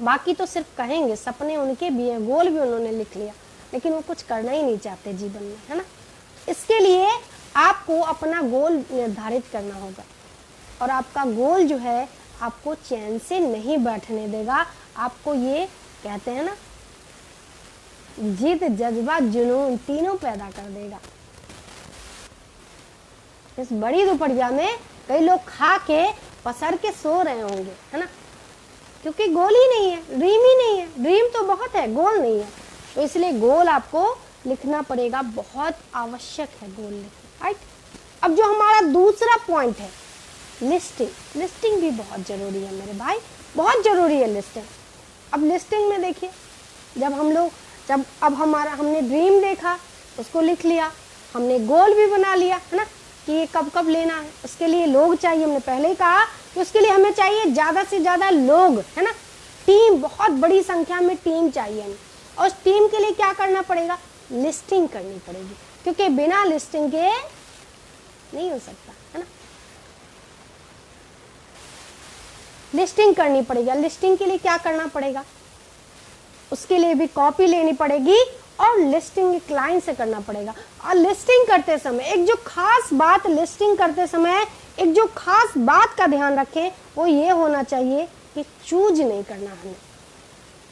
बाकी तो सिर्फ कहेंगे, सपने उनके भी हैं, गोल भी उन्होंने लिख लिया, लेकिन वो कुछ करना ही नहीं चाहते जीवन में, है ना। इसके लिए आपको अपना गोल निर्धारित करना होगा। और आपका गोल जो है आपको चैन से नहीं बैठने देगा। आपको ये कहते हैं ना, जिद, जज्बा, जुनून तीनों पैदा कर देगा। इस बड़ी दोपहरिया में कई लोग खा के पसर के सो रहे होंगे, है ना, क्योंकि गोल ही नहीं है, ड्रीम ही नहीं है। ड्रीम तो बहुत है, गोल नहीं है। तो इसलिए गोल आपको लिखना पड़ेगा, बहुत आवश्यक है गोल लिखना, राइट। अब जो हमारा दूसरा पॉइंट है, लिस्टिंग। लिस्टिंग भी बहुत जरूरी है मेरे भाई, बहुत जरूरी है लिस्टिंग। अब लिस्टिंग में देखिए, जब अब हमने ड्रीम देखा, उसको लिख लिया, हमने गोल भी बना लिया, है ना, कि ये कब कब लेना है। उसके लिए लोग चाहिए, हमने पहले ही कहा कि उसके लिए हमें चाहिए ज्यादा से ज्यादा लोग, है ना, टीम, बहुत बड़ी संख्या में टीम चाहिए हमें। और उस टीम के लिए क्या करना पड़ेगा, लिस्टिंग करनी पड़ेगी, क्योंकि बिना लिस्टिंग के नहीं हो सकता, है ना। लिस्टिंग करनी पड़ेगी। लिस्टिंग के लिए क्या करना पड़ेगा, उसके लिए भी कॉपी लेनी पड़ेगी और लिस्टिंग क्लाइंट से करना पड़ेगा। और लिस्टिंग करते समय एक जो खास बात, लिस्टिंग करते समय एक जो खास बात का ध्यान रखें, वो ये होना चाहिए कि चूज नहीं करना हमें।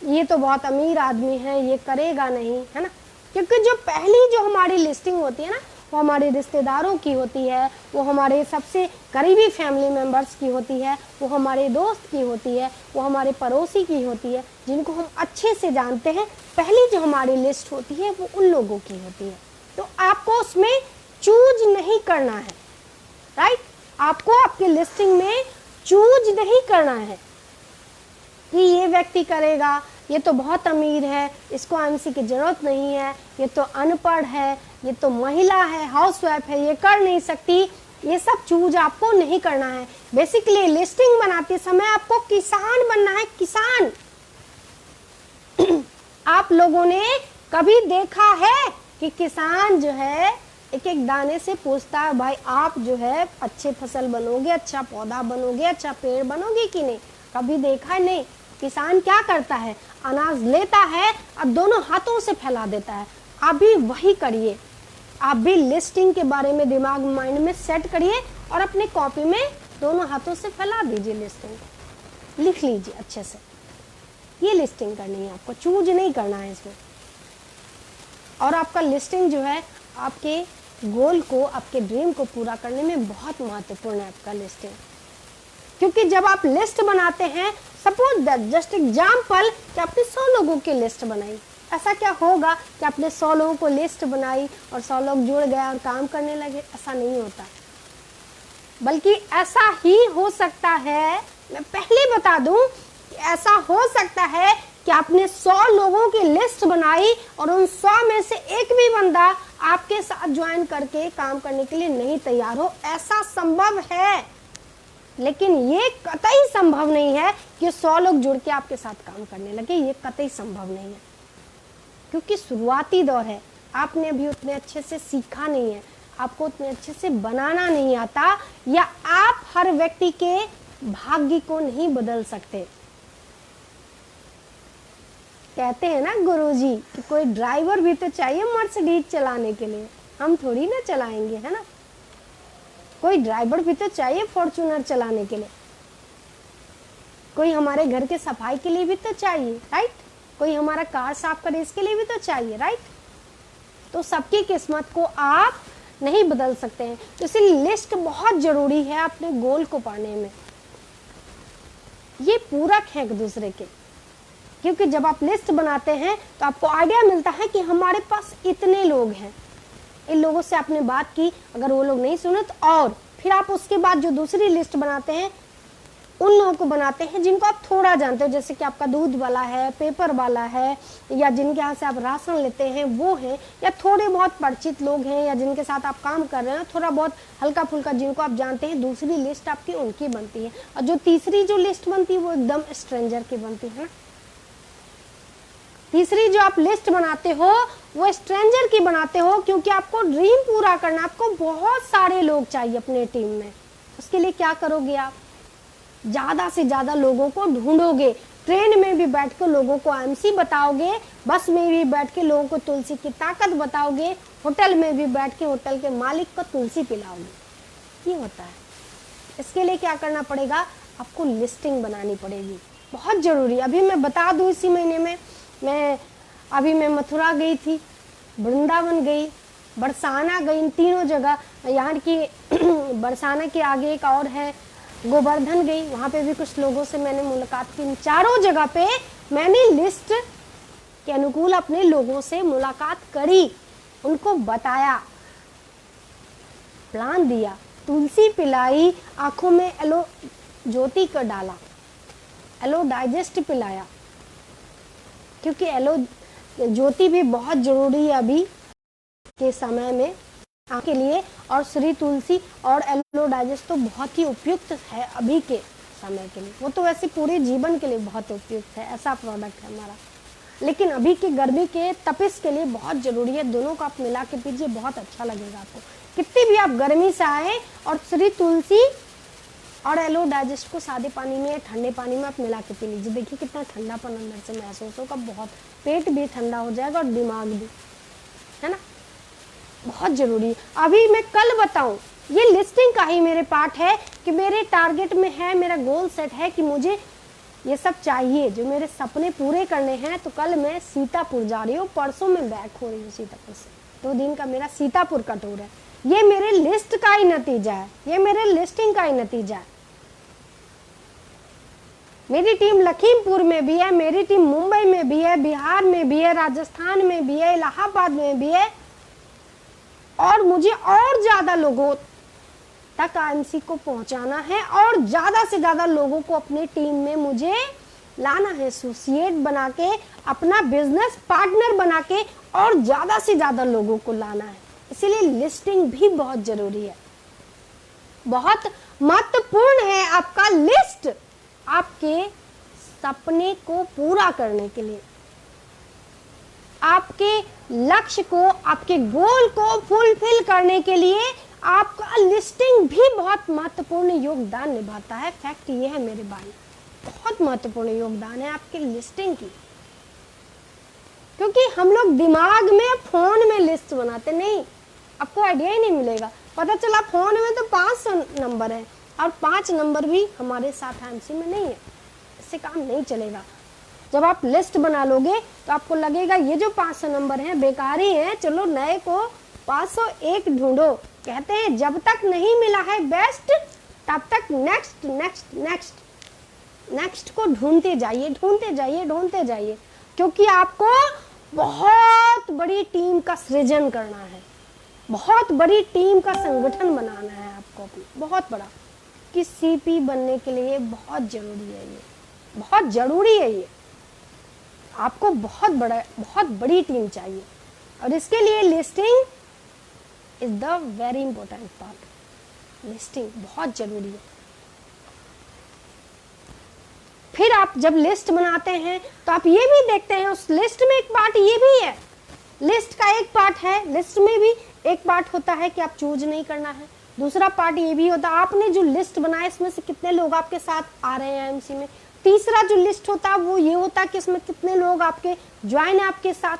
ये तो बहुत अमीर आदमी है, ये करेगा नहीं, है ना, क्योंकि जो पहली जो हमारी लिस्टिंग होती है ना, वो हमारे रिश्तेदारों की होती है, वो हमारे सबसे करीबी फैमिली मेंबर्स की होती है, वो हमारे दोस्त की होती है, वो हमारे पड़ोसी की होती है, जिनको हम अच्छे से जानते हैं। पहली जो हमारी लिस्ट होती है वो उन लोगों की होती है। तो आपको उसमें चूज नहीं करना है, राइट। आपको आपकी लिस्टिंग में चूज नहीं करना है कि ये व्यक्ति करेगा, ये तो बहुत अमीर है, इसको आईएमसी की जरूरत नहीं है, ये तो अनपढ़ है, ये तो महिला है, हाउसवाइफ है, ये कर नहीं सकती। ये सब चूज आपको नहीं करना है। बेसिकली लिस्टिंग बनाते समय आपको किसान बनना है, किसान। आप लोगों ने कभी देखा है कि किसान जो है एक एक दाने से पूछता है, भाई आप जो है अच्छे फसल बनोगे, अच्छा पौधा बनोगे, अच्छा पेड़ बनोगे कि नहीं? कभी देखा है? नहीं। किसान क्या करता है, अनाज लेता है और दोनों हाथों से फैला देता है। आप भी वही करिए, आप भी लिस्टिंग के बारे में दिमाग माइंड में सेट करिए और अपने कॉपी में दोनों हाथों से फैला दीजिए, लिस्टिंग लिख लीजिए अच्छे से। ये लिस्टिंग करनी है, आपको चूज नहीं करना है इसमें। और आपका लिस्टिंग जो है आपके गोल को, आपके ड्रीम को पूरा करने में बहुत महत्वपूर्ण है आपका लिस्टिंग। क्योंकि जब आप लिस्ट बनाते हैं, सपोज दैट जस्ट एग्जाम्पल कि आपने 100 लोगों की लिस्ट बनाई, ऐसा क्या होगा कि आपने 100 लोगों को लिस्ट बनाई और 100 लोग जुड़ गए और काम करने लगे? ऐसा नहीं होता, बल्कि ऐसा ही हो सकता है, मैं पहले बता दूं कि ऐसा हो सकता है कि आपने 100 लोगों की लिस्ट बनाई और उन 100 में से एक भी बंदा आपके साथ ज्वाइन करके काम करने के लिए नहीं तैयार हो। ऐसा संभव है, लेकिन ये कतई संभव नहीं है कि 100 लोग जुड़ के आपके साथ काम करने लगे। ये कतई संभव नहीं है, क्योंकि शुरुआती दौर है, आपने अभी उतने अच्छे से सीखा नहीं है, आपको उतने अच्छे से बनाना नहीं आता, या आप हर व्यक्ति के भाग्य को नहीं बदल सकते। कहते हैं ना गुरुजी कि कोई ड्राइवर भी तो चाहिए मर्सिडीज चलाने के लिए, हम थोड़ी ना चलाएंगे, है ना। कोई ड्राइवर भी तो चाहिए फॉर्च्यूनर चलाने के लिए, कोई हमारे घर के सफाई के लिए भी तो चाहिए, राइट। कोई हमारा कार साफ करे इसके लिए भी तो चाहिए, राइट। तो सबकी किस्मत को आप नहीं बदल सकते हैं। तो इसलिए लिस्ट बहुत जरूरी है अपने गोल को पाने में। ये पूरक है एक दूसरे के, क्योंकि जब आप लिस्ट बनाते हैं तो आपको आइडिया मिलता है कि हमारे पास इतने लोग हैं, इन लोगों से आपने बात की, अगर वो लोग नहीं सुने तो और फिर आप उसके बाद जो दूसरी लिस्ट बनाते हैं उन लोगों को बनाते हैं जिनको आप थोड़ा जानते हो, जैसे कि आपका दूध वाला है, पेपर वाला है, या जिनके यहाँ से आप राशन लेते हैं वो हैं, या थोड़े बहुत परिचित लोग हैं, या जिनके साथ आप काम कर रहे हैं थोड़ा बहुत हल्का फुल्का जिनको आप जानते हैं। दूसरी लिस्ट आपकी उनकी बनती है, और जो तीसरी जो लिस्ट बनती है वो एकदम स्ट्रेंजर की बनती है। तीसरी जो आप लिस्ट बनाते हो वो स्ट्रेंजर की बनाते हो, क्योंकि आपको ड्रीम पूरा करना, आपको बहुत सारे लोग चाहिए अपने टीम में। उसके लिए क्या करोगे आप? ज्यादा से ज्यादा लोगों को ढूंढोगे, ट्रेन में भी बैठ के लोगों को एमसी बताओगे, बस में भी बैठ के लोगों को तुलसी की ताकत बताओगे, होटल में भी बैठ के होटल के मालिक को तुलसी पिलाओगे। ये होता है। इसके लिए क्या करना पड़ेगा? आपको लिस्टिंग बनानी पड़ेगी, बहुत जरूरी। अभी मैं बता दूं, इसी महीने में मैं मथुरा गई थी, वृंदावन गई, बरसाना गई, इन तीनों जगह। यहाँ की बरसाना के आगे एक और है गोवर्धन गई, वहाँ पे भी कुछ लोगों से मैंने मुलाकात की। इन चारों जगह पे मैंने लिस्ट के अनुकूल अपने लोगों से मुलाकात करी, उनको बताया, प्लान दिया, तुलसी पिलाई, आंखों में एलो ज्योति कर डाला, एलो डाइजेस्ट पिलाया, क्योंकि एलो ज्योति भी बहुत जरूरी है अभी के समय में के लिए, और श्री तुलसी और एलो डाइजेस्ट तो बहुत ही उपयुक्त है अभी के समय के लिए। वो तो वैसे पूरे जीवन के लिए बहुत उपयुक्त है, ऐसा प्रोडक्ट है हमारा, लेकिन अभी की गर्मी के तपिश के लिए बहुत जरूरी है। दोनों को आप मिला के पीजिए, बहुत अच्छा लगेगा आपको। कितनी भी आप गर्मी से आए और श्री तुलसी और एलो डाइजेस्ट को सादे पानी में, ठंडे पानी में आप मिला के पी लीजिए, देखिए कितना ठंडापन अंदर से महसूस होगा, बहुत पेट भी ठंडा हो जाएगा और दिमाग भी, है ना। बहुत जरूरी है। अभी मैं कल बताऊं, ये लिस्टिंग का ही मेरे पार्ट है कि मेरे टारगेट में है, मेरा गोल सेट है कि मुझे ये सब चाहिए, जो मेरे सपने पूरे करने हैं। तो कल मैं सीतापुर जा रही हूँ, परसों मैं बैक हो रही हूँ सीतापुर से। 2 दिन का मेरा सीतापुर का टूर है। ये मेरे लिस्ट का ही नतीजा है, ये मेरे लिस्टिंग का ही नतीजा है। मेरी टीम लखीमपुर में भी है, मेरी टीम मुंबई में भी है, बिहार में भी है, राजस्थान में भी है, इलाहाबाद में भी है, और मुझे और ज्यादा लोगों तक आईएमसी को पहुंचाना है, और ज्यादा से ज्यादा लोगों को अपने टीम में मुझे लाना है, एसोसिएट बना के, अपना बिजनेस पार्टनर बना के, और ज्यादा से ज्यादा लोगों को लाना है। इसीलिए लिस्टिंग भी बहुत जरूरी है, बहुत महत्वपूर्ण है आपका लिस्ट आपके सपने को पूरा करने के लिए, आपके लक्ष्य को, आपके गोल को फुलफिल करने के लिए आपका लिस्टिंग भी बहुत महत्वपूर्ण योगदान निभाता है। फैक्ट ये है मेरे भाई, बहुत महत्वपूर्ण योगदान है आपके लिस्टिंग की, क्योंकि हम लोग दिमाग में, फोन में लिस्ट बनाते नहीं, आपको आइडिया ही नहीं मिलेगा। पता चला फोन में तो 500 नंबर है, और 5 नंबर भी हमारे साथ एमसी में नहीं है, इससे काम नहीं चलेगा। जब आप लिस्ट बना लोगे तो आपको लगेगा ये जो 500 नंबर हैं बेकार ही हैं, चलो नए को 501 ढूंढो। कहते हैं जब तक नहीं मिला है बेस्ट, तब तक नेक्स्ट नेक्स्ट नेक्स्ट नेक्स्ट को ढूंढते जाइए, ढूंढते जाइए, ढूंढते जाइए, क्योंकि आपको बहुत बड़ी टीम का सृजन करना है, बहुत बड़ी टीम का संगठन बनाना है आपको अपनी, बहुत बड़ा। कि सीपी बनने के लिए बहुत जरूरी है, ये बहुत जरूरी है। ये आपको बहुत बड़ी टीम चाहिए, और इसके लिए listing is the very important part. Listing बहुत जरूरी है। फिर आप जब लिस्ट बनाते हैं तो आप ये भी देखते हैं उस लिस्ट में एक पार्ट ये भी है, लिस्ट का एक पार्ट है, लिस्ट में भी एक पार्ट होता है कि आप चूज नहीं करना है। दूसरा पार्ट ये भी होता है आपने जो लिस्ट बनाया इसमें से कितने लोग आपके साथ आ रहे हैं एमसी में। तीसरा जो लिस्ट होता है वो ये होता है कि इसमें कितने लोग आपके ज्वाइन है आपके साथ।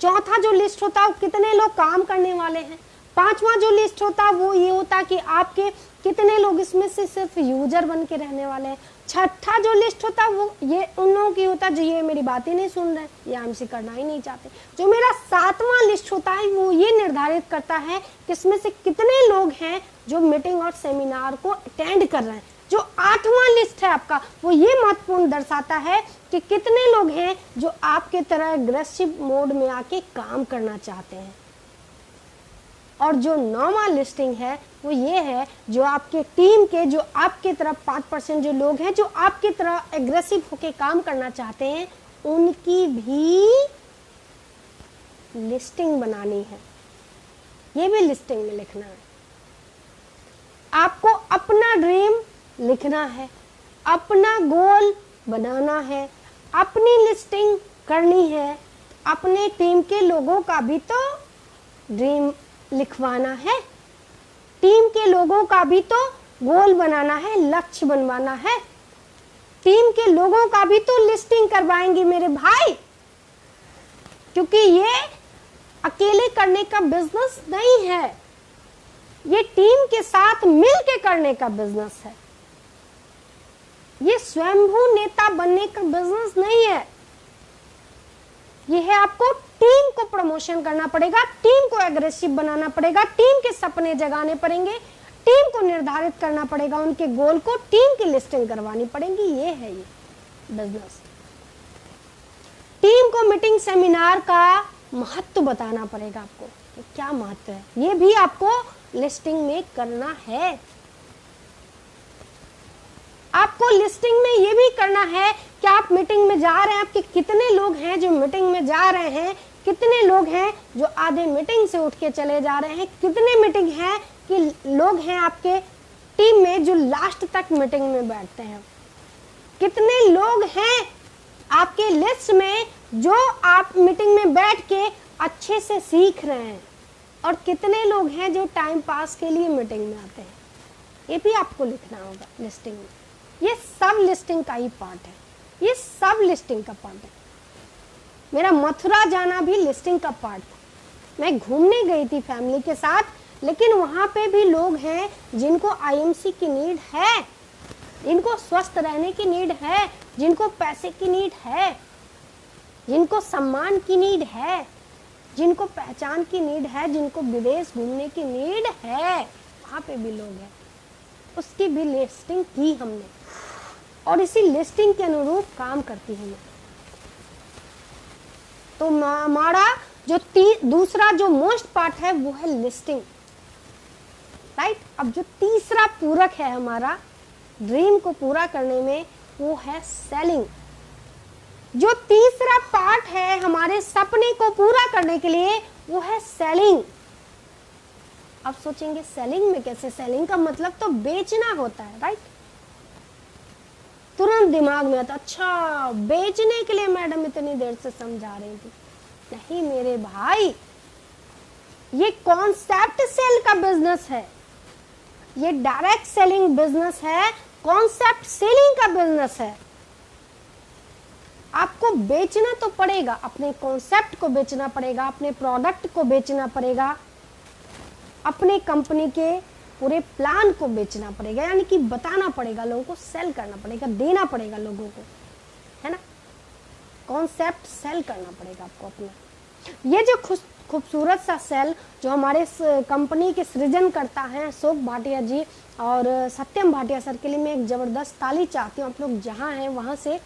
चौथा जो लिस्ट होता है वो कितने लोग काम करने वाले हैं। पांचवा जो लिस्ट होता है वो ये होता है कि आपके कितने लोग इसमें से सिर्फ यूजर बन के रहने वाले हैं। छठा जो लिस्ट होता है वो ये उन लोगों की होता है जो ये मेरी बात ही नहीं सुन रहे, ये एमसी करना ही नहीं चाहते। जो मेरा 8वां लिस्ट होता है वो ये निर्धारित करता है कि इसमें से कितने लोग हैं जो मीटिंग और सेमिनार को अटेंड कर रहे हैं। जो 8वां लिस्ट है आपका वो ये महत्वपूर्ण दर्शाता है कि कितने लोग हैं जो आपके तरह एग्रेसिव मोड में आके काम करना चाहते हैं। और जो 9वां लिस्टिंग है वो ये है जो आपके टीम के, जो आपके तरफ 5% जो लोग हैं जो आपकी तरह एग्रेसिव होके काम करना चाहते हैं, उनकी भी लिस्टिंग बनानी है। ये भी लिस्टिंग में लिखना है। आपको अपना ड्रीम लिखना है, अपना गोल बनाना है, अपनी लिस्टिंग करनी है, अपने टीम के लोगों का भी तो ड्रीम लिखवाना है, टीम के लोगों का भी तो गोल बनाना है, लक्ष्य बनवाना है, टीम के लोगों का भी तो लिस्टिंग करवाएंगे मेरे भाई, क्योंकि ये अकेले करने का बिजनेस नहीं है, ये टीम के साथ मिलके करने का बिजनेस है। ये स्वयंभू नेता बनने का बिजनेस नहीं है। ये है आपको टीम को प्रमोशन करना पड़ेगा, टीम को एग्रेसिव बनाना पड़ेगा, टीम के सपने जगाने पड़ेंगे, टीम को निर्धारित करना पड़ेगा, उनके गोल को, टीम की लिस्टिंग करवानी पड़ेगी। ये है ये बिजनेस। टीम को मीटिंग सेमिनार का महत्व बताना पड़ेगा आपको कि क्या महत्व है, ये भी आपको लिस्टिंग में करना है। आपको लिस्टिंग में ये भी करना है कि आप मीटिंग में जा रहे हैं, आपके कितने लोग हैं जो मीटिंग में जा रहे हैं, कितने लोग हैं जो आधे मीटिंग से उठ के चले जा रहे हैं, कितने मीटिंग हैं कि लोग हैं आपके टीम में जो लास्ट तक मीटिंग में बैठते हैं, कितने लोग हैं आपके लिस्ट में जो आप मीटिंग में बैठ के अच्छे से सीख रहे हैं, और कितने लोग हैं जो टाइम पास के लिए मीटिंग में आते हैं। ये भी आपको लिखना होगा लिस्टिंग में। ये सब लिस्टिंग का ही पार्ट है, ये सब लिस्टिंग का पार्ट है। मेरा मथुरा जाना भी लिस्टिंग का पार्ट था। मैं घूमने गई थी फैमिली के साथ, लेकिन वहां पे भी लोग हैं जिनको आईएमसी की नीड है, जिनको स्वस्थ रहने की नीड है, जिनको पैसे की नीड है, जिनको सम्मान की नीड है, जिनको पहचान की नीड है, जिनको विदेश घूमने की नीड है, वहां पे भी लोग हैं। उसकी भी लिस्टिंग की हमने, और इसी लिस्टिंग के अनुरूप काम करती हूँ मैं। तो हमारा जो दूसरा जो मोस्ट पार्ट है वो है लिस्टिंग, राइट। अब जो तीसरा पूरक है हमारा ड्रीम को पूरा करने में वो है सेलिंग। जो तीसरा पार्ट है हमारे सपने को पूरा करने के लिए वो है सेलिंग। अब सोचेंगे सेलिंग में कैसे, सेलिंग का मतलब तो बेचना होता है, राइट। तुरंत दिमाग में आता, अच्छा बेचने के लिए मैडम इतनी देर से समझा रही थी। नहीं मेरे भाई, ये कॉन्सेप्ट सेल का बिजनेस है, ये डायरेक्ट सेलिंग बिजनेस है, कॉन्सेप्ट सेलिंग का बिजनेस है। आपको बेचना तो पड़ेगा, अपने कॉन्सेप्ट को बेचना पड़ेगा, अपने प्रोडक्ट को बेचना पड़ेगा, अपने कंपनी के पूरे प्लान को बेचना पड़ेगा, यानी कि बताना पड़ेगा लोगों को, सेल करना पड़ेगा, देना पड़ेगा लोगों को, है ना। कॉन्सेप्ट सेल करना पड़ेगा आपको अपना। ये जो खूबसूरत सा सेल जो हमारे कंपनी के सृजन करता है अशोक भाटिया जी और सत्यम भाटिया सर के लिए मैं एक जबरदस्त ताली चाहती हूँ। आप लोग जहाँ हैं वहाँ से,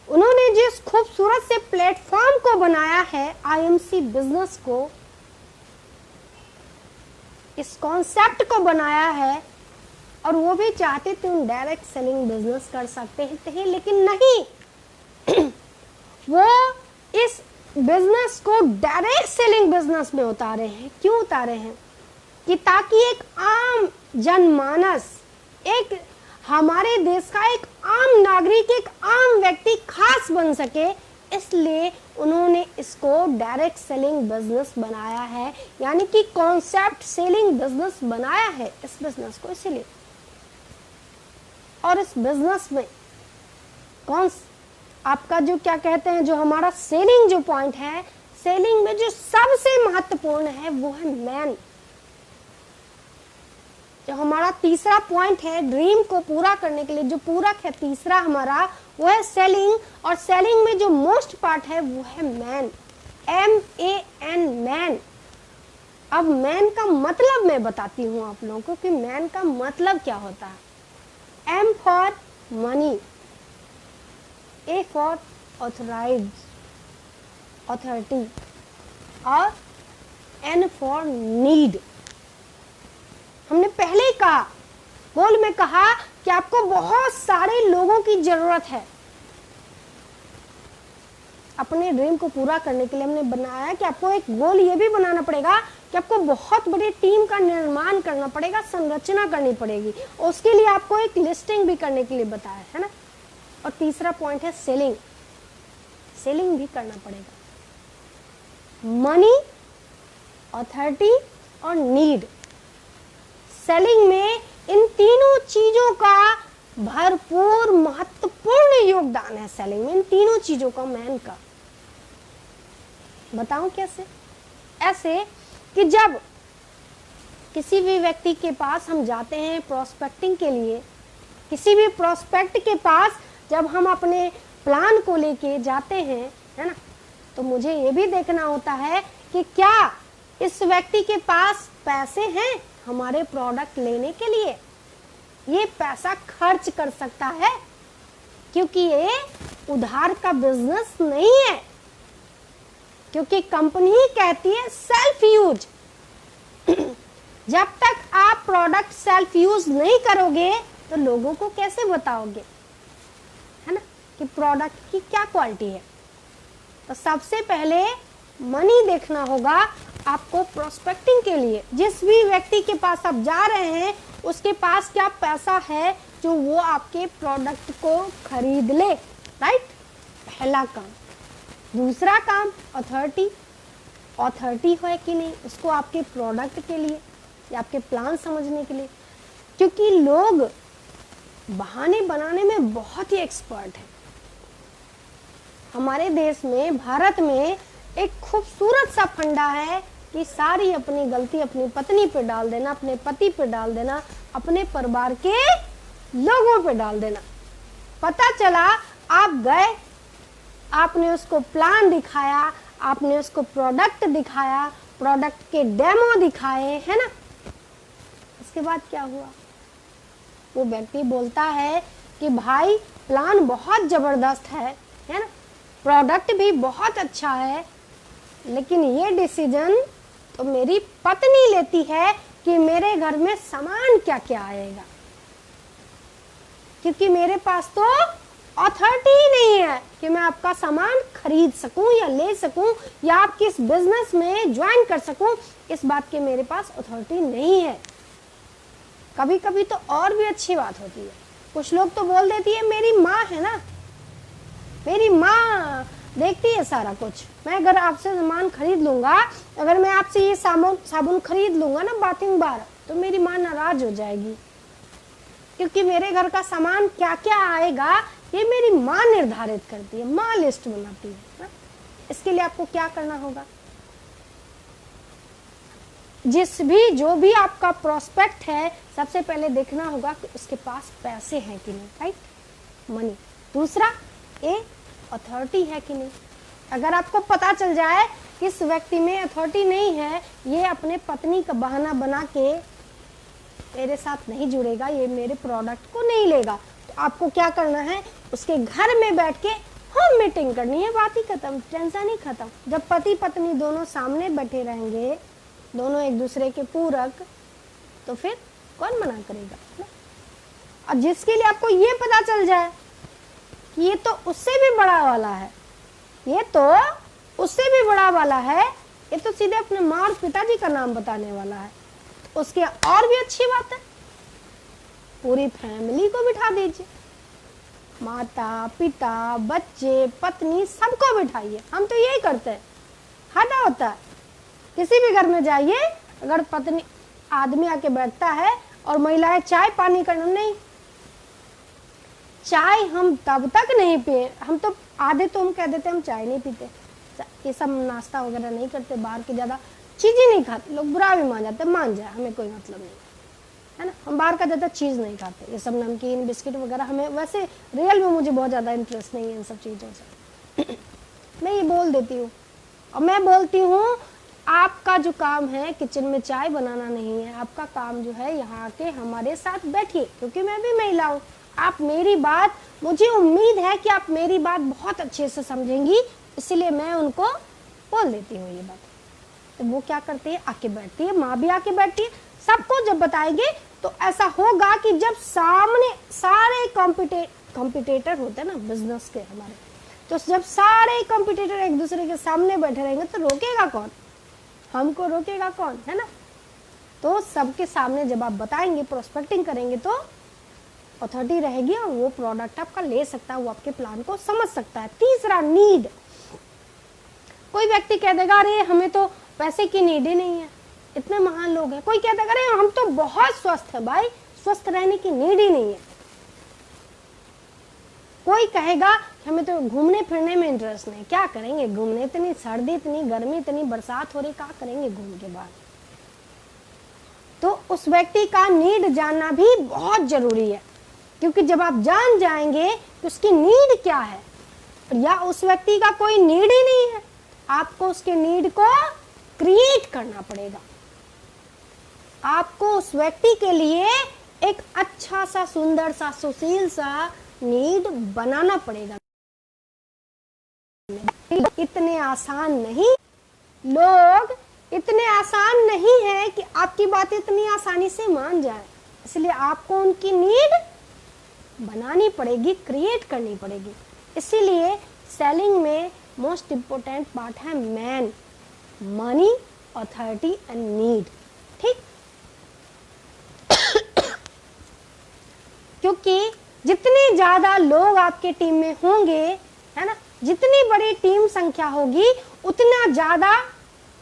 उन्होंने जिस खूबसूरत से प्लेटफॉर्म को बनाया है आईएमसी बिजनेस को, इस कॉन्सेप्ट को बनाया है, और वो भी चाहते तुम डायरेक्ट सेलिंग बिजनेस कर सकते थे, लेकिन नहीं वो इस बिजनेस को डायरेक्ट सेलिंग बिजनेस में उतारे हैं। क्यों उतारे हैं? कि ताकि एक आम जनमानस, एक हमारे देश का एक आम नागरिक, एक आम व्यक्ति खास बन सके, इसलिए उन्होंने इसको डायरेक्ट सेलिंग बिजनेस बनाया है, यानी कि कॉन्सेप्ट सेलिंग बिजनेस बनाया है इस बिजनेस को इसीलिए। और इस बिजनेस में कौन आपका जो क्या कहते हैं, जो हमारा सेलिंग जो पॉइंट है, सेलिंग में जो सबसे महत्वपूर्ण है वो है मैन। जो हमारा तीसरा पॉइंट है ड्रीम को पूरा करने के लिए, जो पूरक है तीसरा हमारा, वो है सेलिंग। और सेलिंग में जो मोस्ट पार्ट है वो है मैन, MAN, मैन। अब मैन का मतलब मैं बताती हूँ आप लोगों को कि मैन का मतलब क्या होता है। M for money, A for authorize authority और एन फॉर नीड। हमने पहले ही कहा, गोल में कहा कि आपको बहुत सारे लोगों की जरूरत है। अपने ड्रीम को पूरा करने के लिए हमने बनाया कि आपको एक गोल ये भी बनाना पड़ेगा कि आपको बहुत बड़ी टीम का निर्माण करना पड़ेगा, संरचना करनी पड़ेगी, और उसके लिए आपको एक लिस्टिंग भी करने के लिए बताया है ना। और तीसरा पॉइंट है सेलिंग, सेलिंग भी करना पड़ेगा। मनी, अथॉरिटी और नीड, सेलिंग में इन तीनों चीजों का भरपूर महत्वपूर्ण योगदान है। सेलिंग में इन तीनों चीजों का, मैन का। बताऊं कैसे? ऐसे कि जब किसी भी व्यक्ति के पास हम जाते हैं प्रोस्पेक्टिंग के लिए, किसी भी प्रोस्पेक्ट के पास जब हम अपने प्लान को लेके जाते हैं, है ना, तो मुझे ये भी देखना होता है कि क्या इस व्यक्ति के पास पैसे हैं हमारे प्रोडक्ट लेने के लिए, ये पैसा खर्च कर सकता है, क्योंकि ये उधार का बिजनेस नहीं है, क्योंकि कंपनी कहती है सेल्फ यूज। जब तक आप प्रोडक्ट सेल्फ यूज नहीं करोगे तो लोगों को कैसे बताओगे, है ना, कि प्रोडक्ट की क्या क्वालिटी है। तो सबसे पहले मनी देखना होगा आपको प्रोस्पेक्टिंग के लिए। जिस भी व्यक्ति के पास आप जा रहे हैं उसके पास क्या पैसा है जो वो आपके प्रोडक्ट को खरीद ले, राइट, पहला काम। दूसरा काम अथॉरिटी, अथॉरिटी है कि नहीं उसको आपके प्रोडक्ट के लिए या आपके प्लान समझने के लिए, क्योंकि लोग बहाने बनाने में बहुत ही एक्सपर्ट हैं। हमारे देश में, भारत में एक खूबसूरत सा फंडा है कि सारी अपनी गलती अपनी पत्नी पे डाल देना, अपने पति पे डाल देना, अपने परिवार के लोगों पे डाल देना। पता चला आप गए, आपने उसको प्लान दिखाया, आपने उसको प्रोडक्ट दिखाया, प्रोडक्ट के डेमो दिखाए, है ना, इसके बाद क्या हुआ? वो व्यक्ति बोलता है कि भाई प्लान बहुत जबरदस्त है ना, प्रोडक्ट भी बहुत अच्छा है, लेकिन ये डिसीजन तो मेरी पत्नी लेती है कि मेरे घर में सामान क्या क्या आएगा, क्योंकि मेरे पास तो अथॉरिटी ही नहीं है कि मैं आपका सामान खरीद सकूं या ले सकूं या आप किस बिजनेस में ज्वाइन कर सकूं, इस बात की मेरे पास अथॉरिटी नहीं है। कभी कभी तो और भी अच्छी बात होती है, कुछ लोग तो बोल देती है मेरी माँ है ना, मेरी माँ देखती है सारा कुछ, मैं अगर आपसे सामान खरीद लूंगा, अगर मैं आपसे ये साबुन खरीद लूंगा ना बाथिंग बार, तो मेरी माँ नाराज हो जाएगी, क्योंकि मेरे घर का सामान क्या क्या आएगा ये मेरी माँ निर्धारित करती है, माँ लिस्ट बनाती है ना? इसके लिए आपको क्या करना होगा? जो भी आपका प्रोस्पेक्ट है, सबसे पहले देखना होगा कि उसके पास पैसे हैं कि नहीं, राइट, मनी। दूसरा, ए अथॉरिटी है कि नहीं। अगर आपको पता चल जाए कि इस व्यक्ति में अथॉरिटी नहीं है, ये अपने पत्नी का बहाना बना के मेरे साथ नहीं जुड़ेगा, ये मेरे प्रोडक्ट को नहीं लेगा, तो आपको क्या करना है? उसके घर में बैठ के होम मीटिंग करनी है, बात ही खत्म, टेंशन ही खत्म। जब पति पत्नी दोनों सामने बैठे रहेंगे, दोनों एक दूसरे के पूरक, तो फिर कौन मना करेगा ना? और जिसके लिए आपको ये पता चल जाए कि ये तो उससे भी बड़ा वाला है, ये तो उससे भी बड़ा वाला है, ये तो सीधे अपने माँ और पिताजी का नाम बताने वाला है, तो उसकी और भी अच्छी बात है, पूरी फैमिली को बिठा दीजिए, माता पिता बच्चे पत्नी सबको बिठाइए। हम तो यही करते हैं, हटा होता है। किसी भी घर में जाइए, अगर पत्नी आदमी आके बैठता है और महिलाएं चाय पानी करना, नहीं, चाय हम तब तक नहीं पिए, हम तो आधे तो हम कह देते हम चाय नहीं पीते, ये सब नाश्ता वगैरह नहीं करते, बाहर की ज़्यादा चीज़ें नहीं खाते, लोग बुरा भी मान जाते, मान जाए, हमें कोई मतलब नहीं है ना, हम बाहर का ज़्यादा चीज़ नहीं खाते, ये सब नमकीन बिस्किट वगैरह, हमें वैसे रियल में मुझे बहुत ज़्यादा इंटरेस्ट नहीं है इन सब चीज़ों से। मैं ये बोल देती हूँ, और मैं बोलती हूँ आपका आपका जो काम है किचन में चाय बनाना नहीं है, आपका काम जो है यहाँ आके हमारे साथ बैठिए, क्योंकि मैं भी महिला हूँ। आप मेरी बात, मुझे उम्मीद है कि आप मेरी बात बहुत अच्छे से समझेंगी, इसलिए मैं उनको बोल देती हूँ ये बात। तो वो क्या करती है, आके बैठती है, माँ भी आके बैठती है। सबको जब बताएंगे तो ऐसा होगा कि जब सामने सारे कॉम्पिटिटर होते हैं ना बिजनेस के हमारे, तो जब सारे कॉम्पिटिटर एक दूसरे के सामने बैठे रहेंगे तो रोकेगा कौन, हमको रोकेगा कौन, है ना। तो सबके सामने जब आप बताएंगे, प्रोस्पेक्टिंग करेंगे, तो अथॉरिटी रहेगी और वो प्रोडक्ट आपका ले सकता है, वो आपके प्लान को समझ सकता है। तीसरा, नीड। कोई व्यक्ति कह देगा अरे हमें तो पैसे की नीड ही नहीं है, इतने महान लोग हैं। कोई कह देगा अरे हम तो बहुत स्वस्थ है, भाई स्वस्थ रहने की नीड ही नहीं है। कोई कहेगा हमें तो घूमने फिरने में इंटरेस्ट नहीं, क्या करेंगे घूमने, इतनी सर्दी, इतनी गर्मी, इतनी बरसात हो रही, क्या करेंगे घूम के बाद। तो उस व्यक्ति का नीड जानना भी बहुत जरूरी है, क्योंकि जब आप जान जाएंगे कि उसकी नीड क्या है, या उस व्यक्ति का कोई नीड ही नहीं है, आपको उसके नीड को क्रिएट करना पड़ेगा। आपको उस व्यक्ति के लिए एक अच्छा सा, सुंदर सा, सुशील सा नीड बनाना पड़ेगा। इतने आसान नहीं, लोग इतने आसान नहीं है कि आपकी बात इतनी आसानी से मान जाए, इसलिए आपको उनकी नीड बनानी पड़ेगी, क्रिएट करनी पड़ेगी। इसीलिए सेलिंग में मोस्ट इंपोर्टेंट पार्ट है man, money, authority and need. ठीक, क्योंकि जितने ज्यादा लोग आपके टीम में होंगे, है ना, जितनी बड़ी टीम संख्या होगी उतना ज्यादा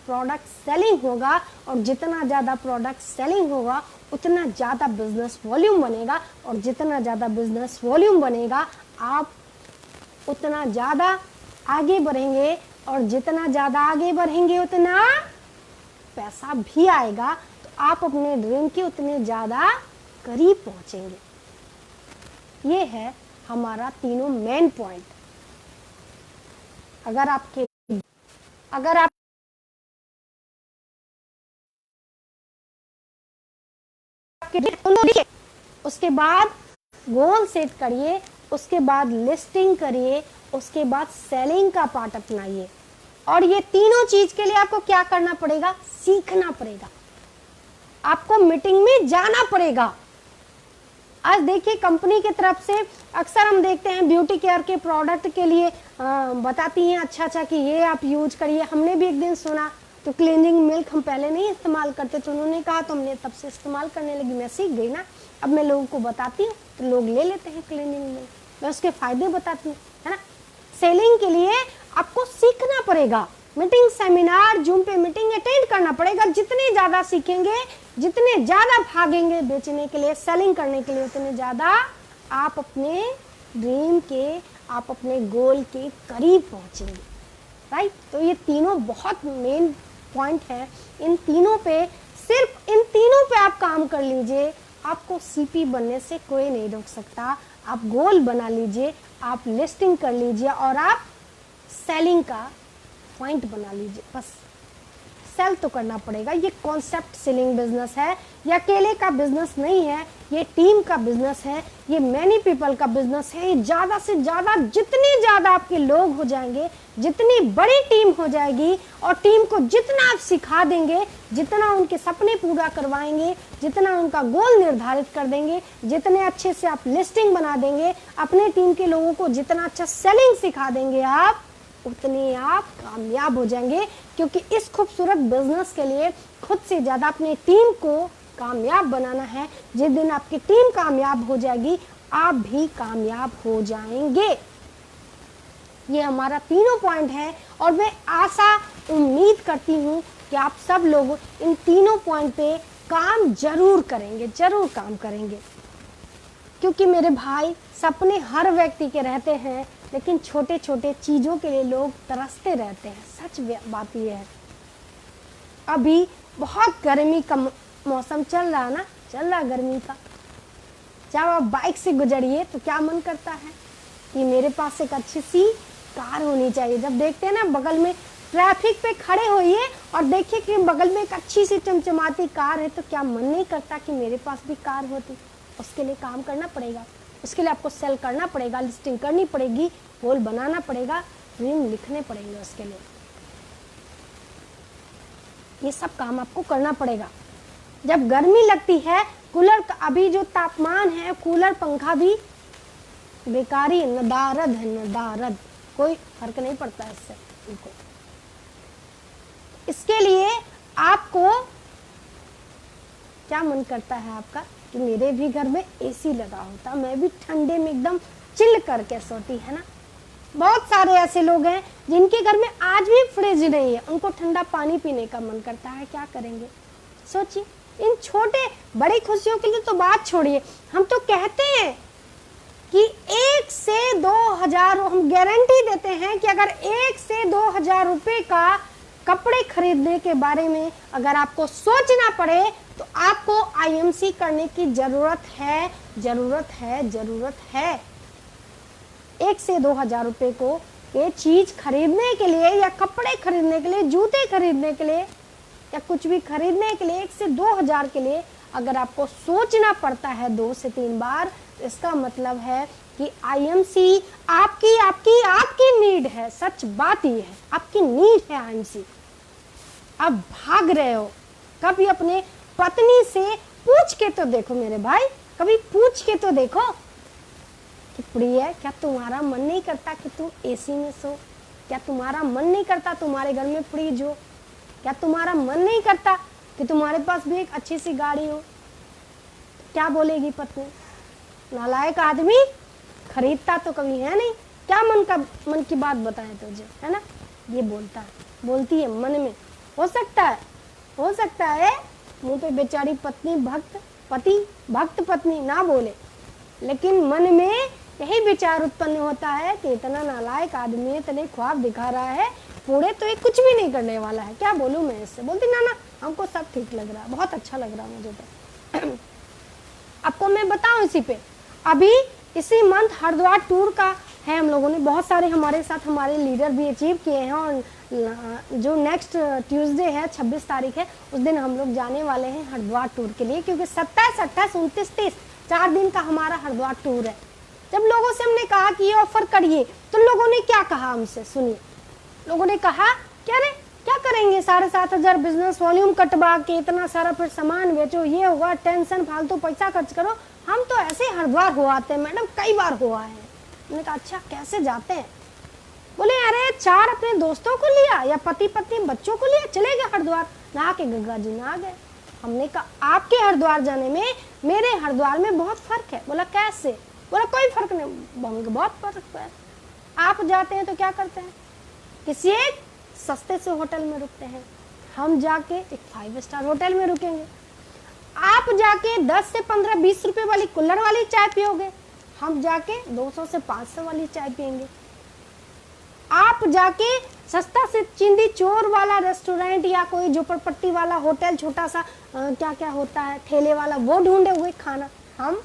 प्रोडक्ट सेलिंग होगा, और जितना ज्यादा प्रोडक्ट सेलिंग होगा उतना ज्यादा बिजनेस वॉल्यूम बनेगा, और जितना ज्यादा बिजनेस वॉल्यूम बनेगा आप उतना ज्यादा आगे बढ़ेंगे, और जितना ज्यादा आगे बढ़ेंगे उतना पैसा भी आएगा, तो आप अपने ड्रीम के उतने ज्यादा करीब पहुंचेंगे। ये है हमारा तीनों मेन पॉइंट। अगर आप उसके बाद गोल सेट करिए, उसके बाद लिस्टिंग करिए, उसके बाद सेलिंग का पार्ट अपनाइए। और ये तीनों चीज के लिए आपको क्या करना पड़ेगा, सीखना पड़ेगा, आपको मीटिंग में जाना पड़ेगा। आज देखिए कंपनी की तरफ से अक्सर हम देखते हैं ब्यूटी केयर के प्रोडक्ट के लिए बताती हैं अच्छा कि ये आप यूज करिए। हमने भी एक दिन सुना, तो क्लीनिंग मिल्क हम पहले नहीं इस्तेमाल करते, तो उन्होंने कहा तो हमने तब से इस्तेमाल करने लगी। मैं सीख गई ना, अब मैं लोगों को बताती हूँ तो लोग ले लेते हैं क्लीनिंग मिल्क, मैं उसके फायदे बताती हूँ, है ना। सेलिंग के लिए आपको सीखना पड़ेगा, मीटिंग, सेमिनार, जूम पे मीटिंग अटेंड करना पड़ेगा। जितने ज्यादा सीखेंगे, जितने ज्यादा भागेंगे बेचने के लिए, सेलिंग करने के लिए, उतने ज्यादा आप अपने ड्रीम के, आप अपने गोल के करीब पहुंचेंगे, राइट। तो ये तीनों बहुत मेन पॉइंट है। इन तीनों पे, सिर्फ इन तीनों पे आप काम कर लीजिए, आपको सीपी बनने से कोई नहीं रोक सकता। आप गोल बना लीजिए, आप लिस्टिंग कर लीजिए, और आप सेलिंग का पॉइंट बना लीजिए। बस सेल तो करना पड़ेगा। ये कॉन्सेप्ट सेलिंग बिजनेस है, ये अकेले का बिजनेस नहीं है, ये टीम का बिजनेस है, ये मैनी पीपल का बिजनेस है। ये ज्यादा से ज्यादा, जितने ज्यादा आपके लोग हो जाएंगे, जितनी बड़ी टीम हो जाएगी, और टीम को जितना आप सिखा देंगे, जितना उनके सपने पूरा करवाएंगे, जितना उनका गोल निर्धारित कर देंगे, जितने अच्छे से आप लिस्टिंग बना देंगे, अपने टीम के लोगों को जितना अच्छा सेलिंग सिखा देंगे आप, उतने आप कामयाब हो जाएंगे। क्योंकि इस खूबसूरत बिजनेस के लिए खुद से ज्यादा अपनी टीम को कामयाब बनाना है। जिस दिन आपकी टीम कामयाब हो जाएगी, आप भी कामयाब हो जाएंगे। ये हमारा तीनों पॉइंट है, और मैं आशा उम्मीद करती हूँ कि आप सब लोग इन तीनों पॉइंट पे काम जरूर करेंगे, जरूर काम करेंगे। क्योंकि मेरे भाई, सपने हर व्यक्ति के रहते हैं, लेकिन छोटे छोटे चीज़ों के लिए लोग तरसते रहते हैं। सच बात ये है। अभी बहुत गर्मी का मौसम चल रहा ना, चल रहा गर्मी का। जब आप बाइक से गुजरिए तो क्या मन करता है कि मेरे पास एक अच्छी सी कार होनी चाहिए। जब देखते हैं ना बगल में ट्रैफिक पे खड़े होइए और देखिए कि बगल में एक अच्छी सी चमचमाती कार है, तो क्या मन नहीं करता कि मेरे पास भी कार होती। उसके लिए काम करना पड़ेगा, उसके लिए आपको सेल करना पड़ेगा, लिस्टिंग करनी पड़ेगी, पोल बनाना पड़ेगा, ड्रीम लिखने पड़ेंगे उसके लिए। ये सब काम आपको करना पड़ेगा। जब गर्मी लगती है, कूलर का अभी जो तापमान है, कूलर पंखा भी बेकारी, नदारद है, नदारद, कोई फर्क नहीं पड़ता इससे उनको। इसके लिए आपको क्या मन करता है आपका कि मेरे भी घर में एसी लगा होता, मैं भी ठंडे में एकदम चिल करके सोती, है ना। बहुत सारे ऐसे लोग हैं जिनके घर में आज भी फ्रिज नहीं है, उनको ठंडा पानी पीने का मन करता है, क्या करेंगे। सोचिए, इन छोटे बड़ी खुशियों के लिए तो बात छोड़िए, हम तो कहते हैं कि 1 से 2,000, हम गारंटी देते हैं कि अगर 1 से 2,000 रुपए का कपड़े खरीदने के बारे में अगर आपको सोचना पड़े तो आपको आईएमसी करने की जरूरत है, जरूरत है, जरूरत है। 1 से 2,000 रुपए को ये चीज खरीदने के लिए या कपड़े खरीदने के लिए, जूते खरीदने के लिए या कुछ भी खरीदने के लिए 1 से 2,000 के लिए अगर आपको सोचना पड़ता है 2 से 3 बार, तो इसका मतलब है कि आईएमसी आपकी आपकी आपकी नीड है। सच बात ही है, आपकी नीड है आईएमसी। अब भाग रहे हो, कभी अपने पत्नी से पूछ के तो देखो मेरे भाई, कभी पूछ के तो देखो कि प्रिय, क्या तुम्हारा मन नहीं करता कि तुम एसी में सो? क्या तुम्हारा मन नहीं करता तुम्हारे घर में फ्रिज हो? क्या तुम्हारा मन नहीं करता कि तुम्हारे पास भी एक अच्छी सी गाड़ी हो? क्या बोलेगी पत्नी? नालायक आदमी, खरीदता तो कभी है नहीं, क्या मन की बात बताएं तुझे, है ना। ये बोलता है, बोलती है मन में। हो सकता है मुंह पे बेचारी पत्नी भक्त पत्नी ना बोले, लेकिन मन में यही विचार उत्पन्न होता है कि इतना नालायक आदमी, इतने ख्वाब दिखा रहा है, पूरे तो ये कुछ भी नहीं करने वाला है, क्या बोलूं मैं इससे। बोलती ना हमको सब ठीक लग रहा है, बहुत अच्छा लग रहा है मुझे तो। आपको मैं बताऊं इसी पे, अभी इसी मंथ हरिद्वार टूर का है, हम लोगों ने बहुत सारे हमारे साथ हमारे लीडर भी अचीव किए हैं, और जो नेक्स्ट ट्यूसडे है 26 तारीख है, उस दिन हम लोग जाने वाले हैं हरिद्वार टूर के लिए, क्योंकि 27, 28, 29, 30 4 दिन का हमारा हरिद्वार टूर है। जब लोगों से हमने कहा कि ये ऑफर करिए, तो लोगों ने क्या कहा हमसे, सुनिए। लोगों ने कहा क्या करेंगे, 7,500 बिजनेस वॉल्यूम कटवा के इतना सारा फिर सामान बेचो, ये होगा, टेंशन, फालतू पैसा खर्च करो, हम तो ऐसे हरिद्वार हो आते हैं मैडम, कई बार हुआ है। मैंने कहा अच्छा कैसे जाते हैं? बोले अरे 4 अपने दोस्तों को लिया या पति पत्नी बच्चों को लिया, चले गए हरिद्वार, नहा के गंगा जी नहा गए। हमने कहा आपके हरिद्वार जाने में मेरे हरिद्वार में बहुत फर्क है। बोला कैसे? बोला कोई फर्क नहीं, बहुत फर्क है। आप जाते हैं तो क्या करते हैं, किसी एक सस्ते से होटल में रुकते हैं, हम जाके एक 5 स्टार होटल में रुकेंगे। आप जाके 10 से 15, 20 रुपए वाली कुल्हड़ वाली चाय पियोगे, हम जाके 200 से 500 वाली चाय पियेंगे। आप जाके सस्ता से चिंदी चोर वाला रेस्टोरेंट या कोई झोपड़पट्टी वाला होटल, छोटा सा क्या होता है ठेले वाला, वो ढूंढे हुए खाना, हम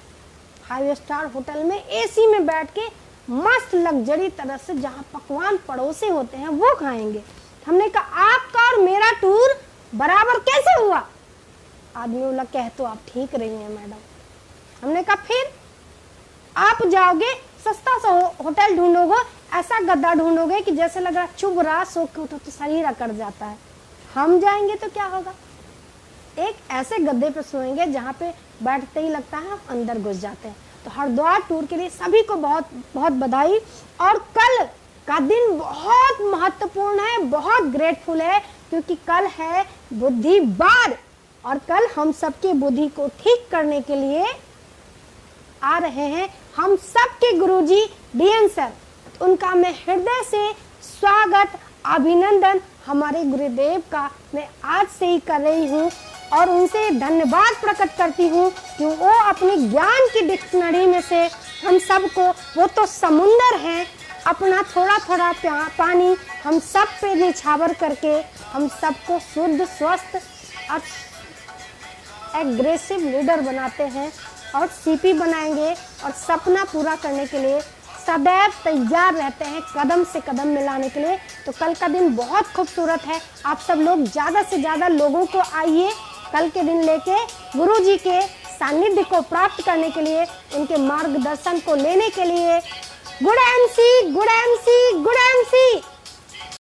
5 स्टार होटल में एसी में बैठ के मस्त लग्जरी तरह से जहाँ पकवान पड़ोसे होते हैं वो खाएंगे। हमने कहा आपका और मेरा टूर बराबर कैसे हुआ? आदमी बोला कह तो आप ठीक रही हैं मैडम। हमने कहा फिर आप जाओगे सस्ता सा होटल ढूंढोगे, ऐसा गद्दा ढूंढोगे कि जैसे लग रहा चुभ रहा, सो के उठो तो शरीर अकड़ जाता है। हम जाएंगे तो क्या होगा, एक ऐसे गद्दे पे सोएंगे जहाँ पे बैठते ही लगता है हम अंदर घुस जाते हैं। तो हरिद्वार टूर के लिए सभी को बहुत बहुत बधाई। और कल का दिन बहुत महत्वपूर्ण है, बहुत ग्रेटफुल है, क्योंकि कल है बुद्धिवार और कल हम सबके बुद्धि को ठीक करने के लिए आ रहे हैं हम सबके गुरुजी डीएन सर। उनका मैं हृदय से स्वागत, अभिनंदन हमारे गुरुदेव का मैं आज से ही कर रही हूँ और उनसे धन्यवाद प्रकट करती हूँ कि वो अपनी ज्ञान की डिक्शनरी में से हम सबको, वो तो समुंदर है, अपना थोड़ा थोड़ा पानी हम सब पे निछावर करके हम सबको शुद्ध, स्वस्थ और एग्रेसिव लीडर बनाते हैं और सीपी बनाएंगे और सपना पूरा करने के लिए सदैव तैयार रहते हैं कदम से कदम मिलाने के लिए। तो कल का दिन बहुत खूबसूरत है। आप सब लोग ज़्यादा से ज़्यादा लोगों को आइए कल के दिन लेके गुरु जी के सानिध्य को प्राप्त करने के लिए, उनके मार्गदर्शन को लेने के लिए। Good MC, good MC, good MC.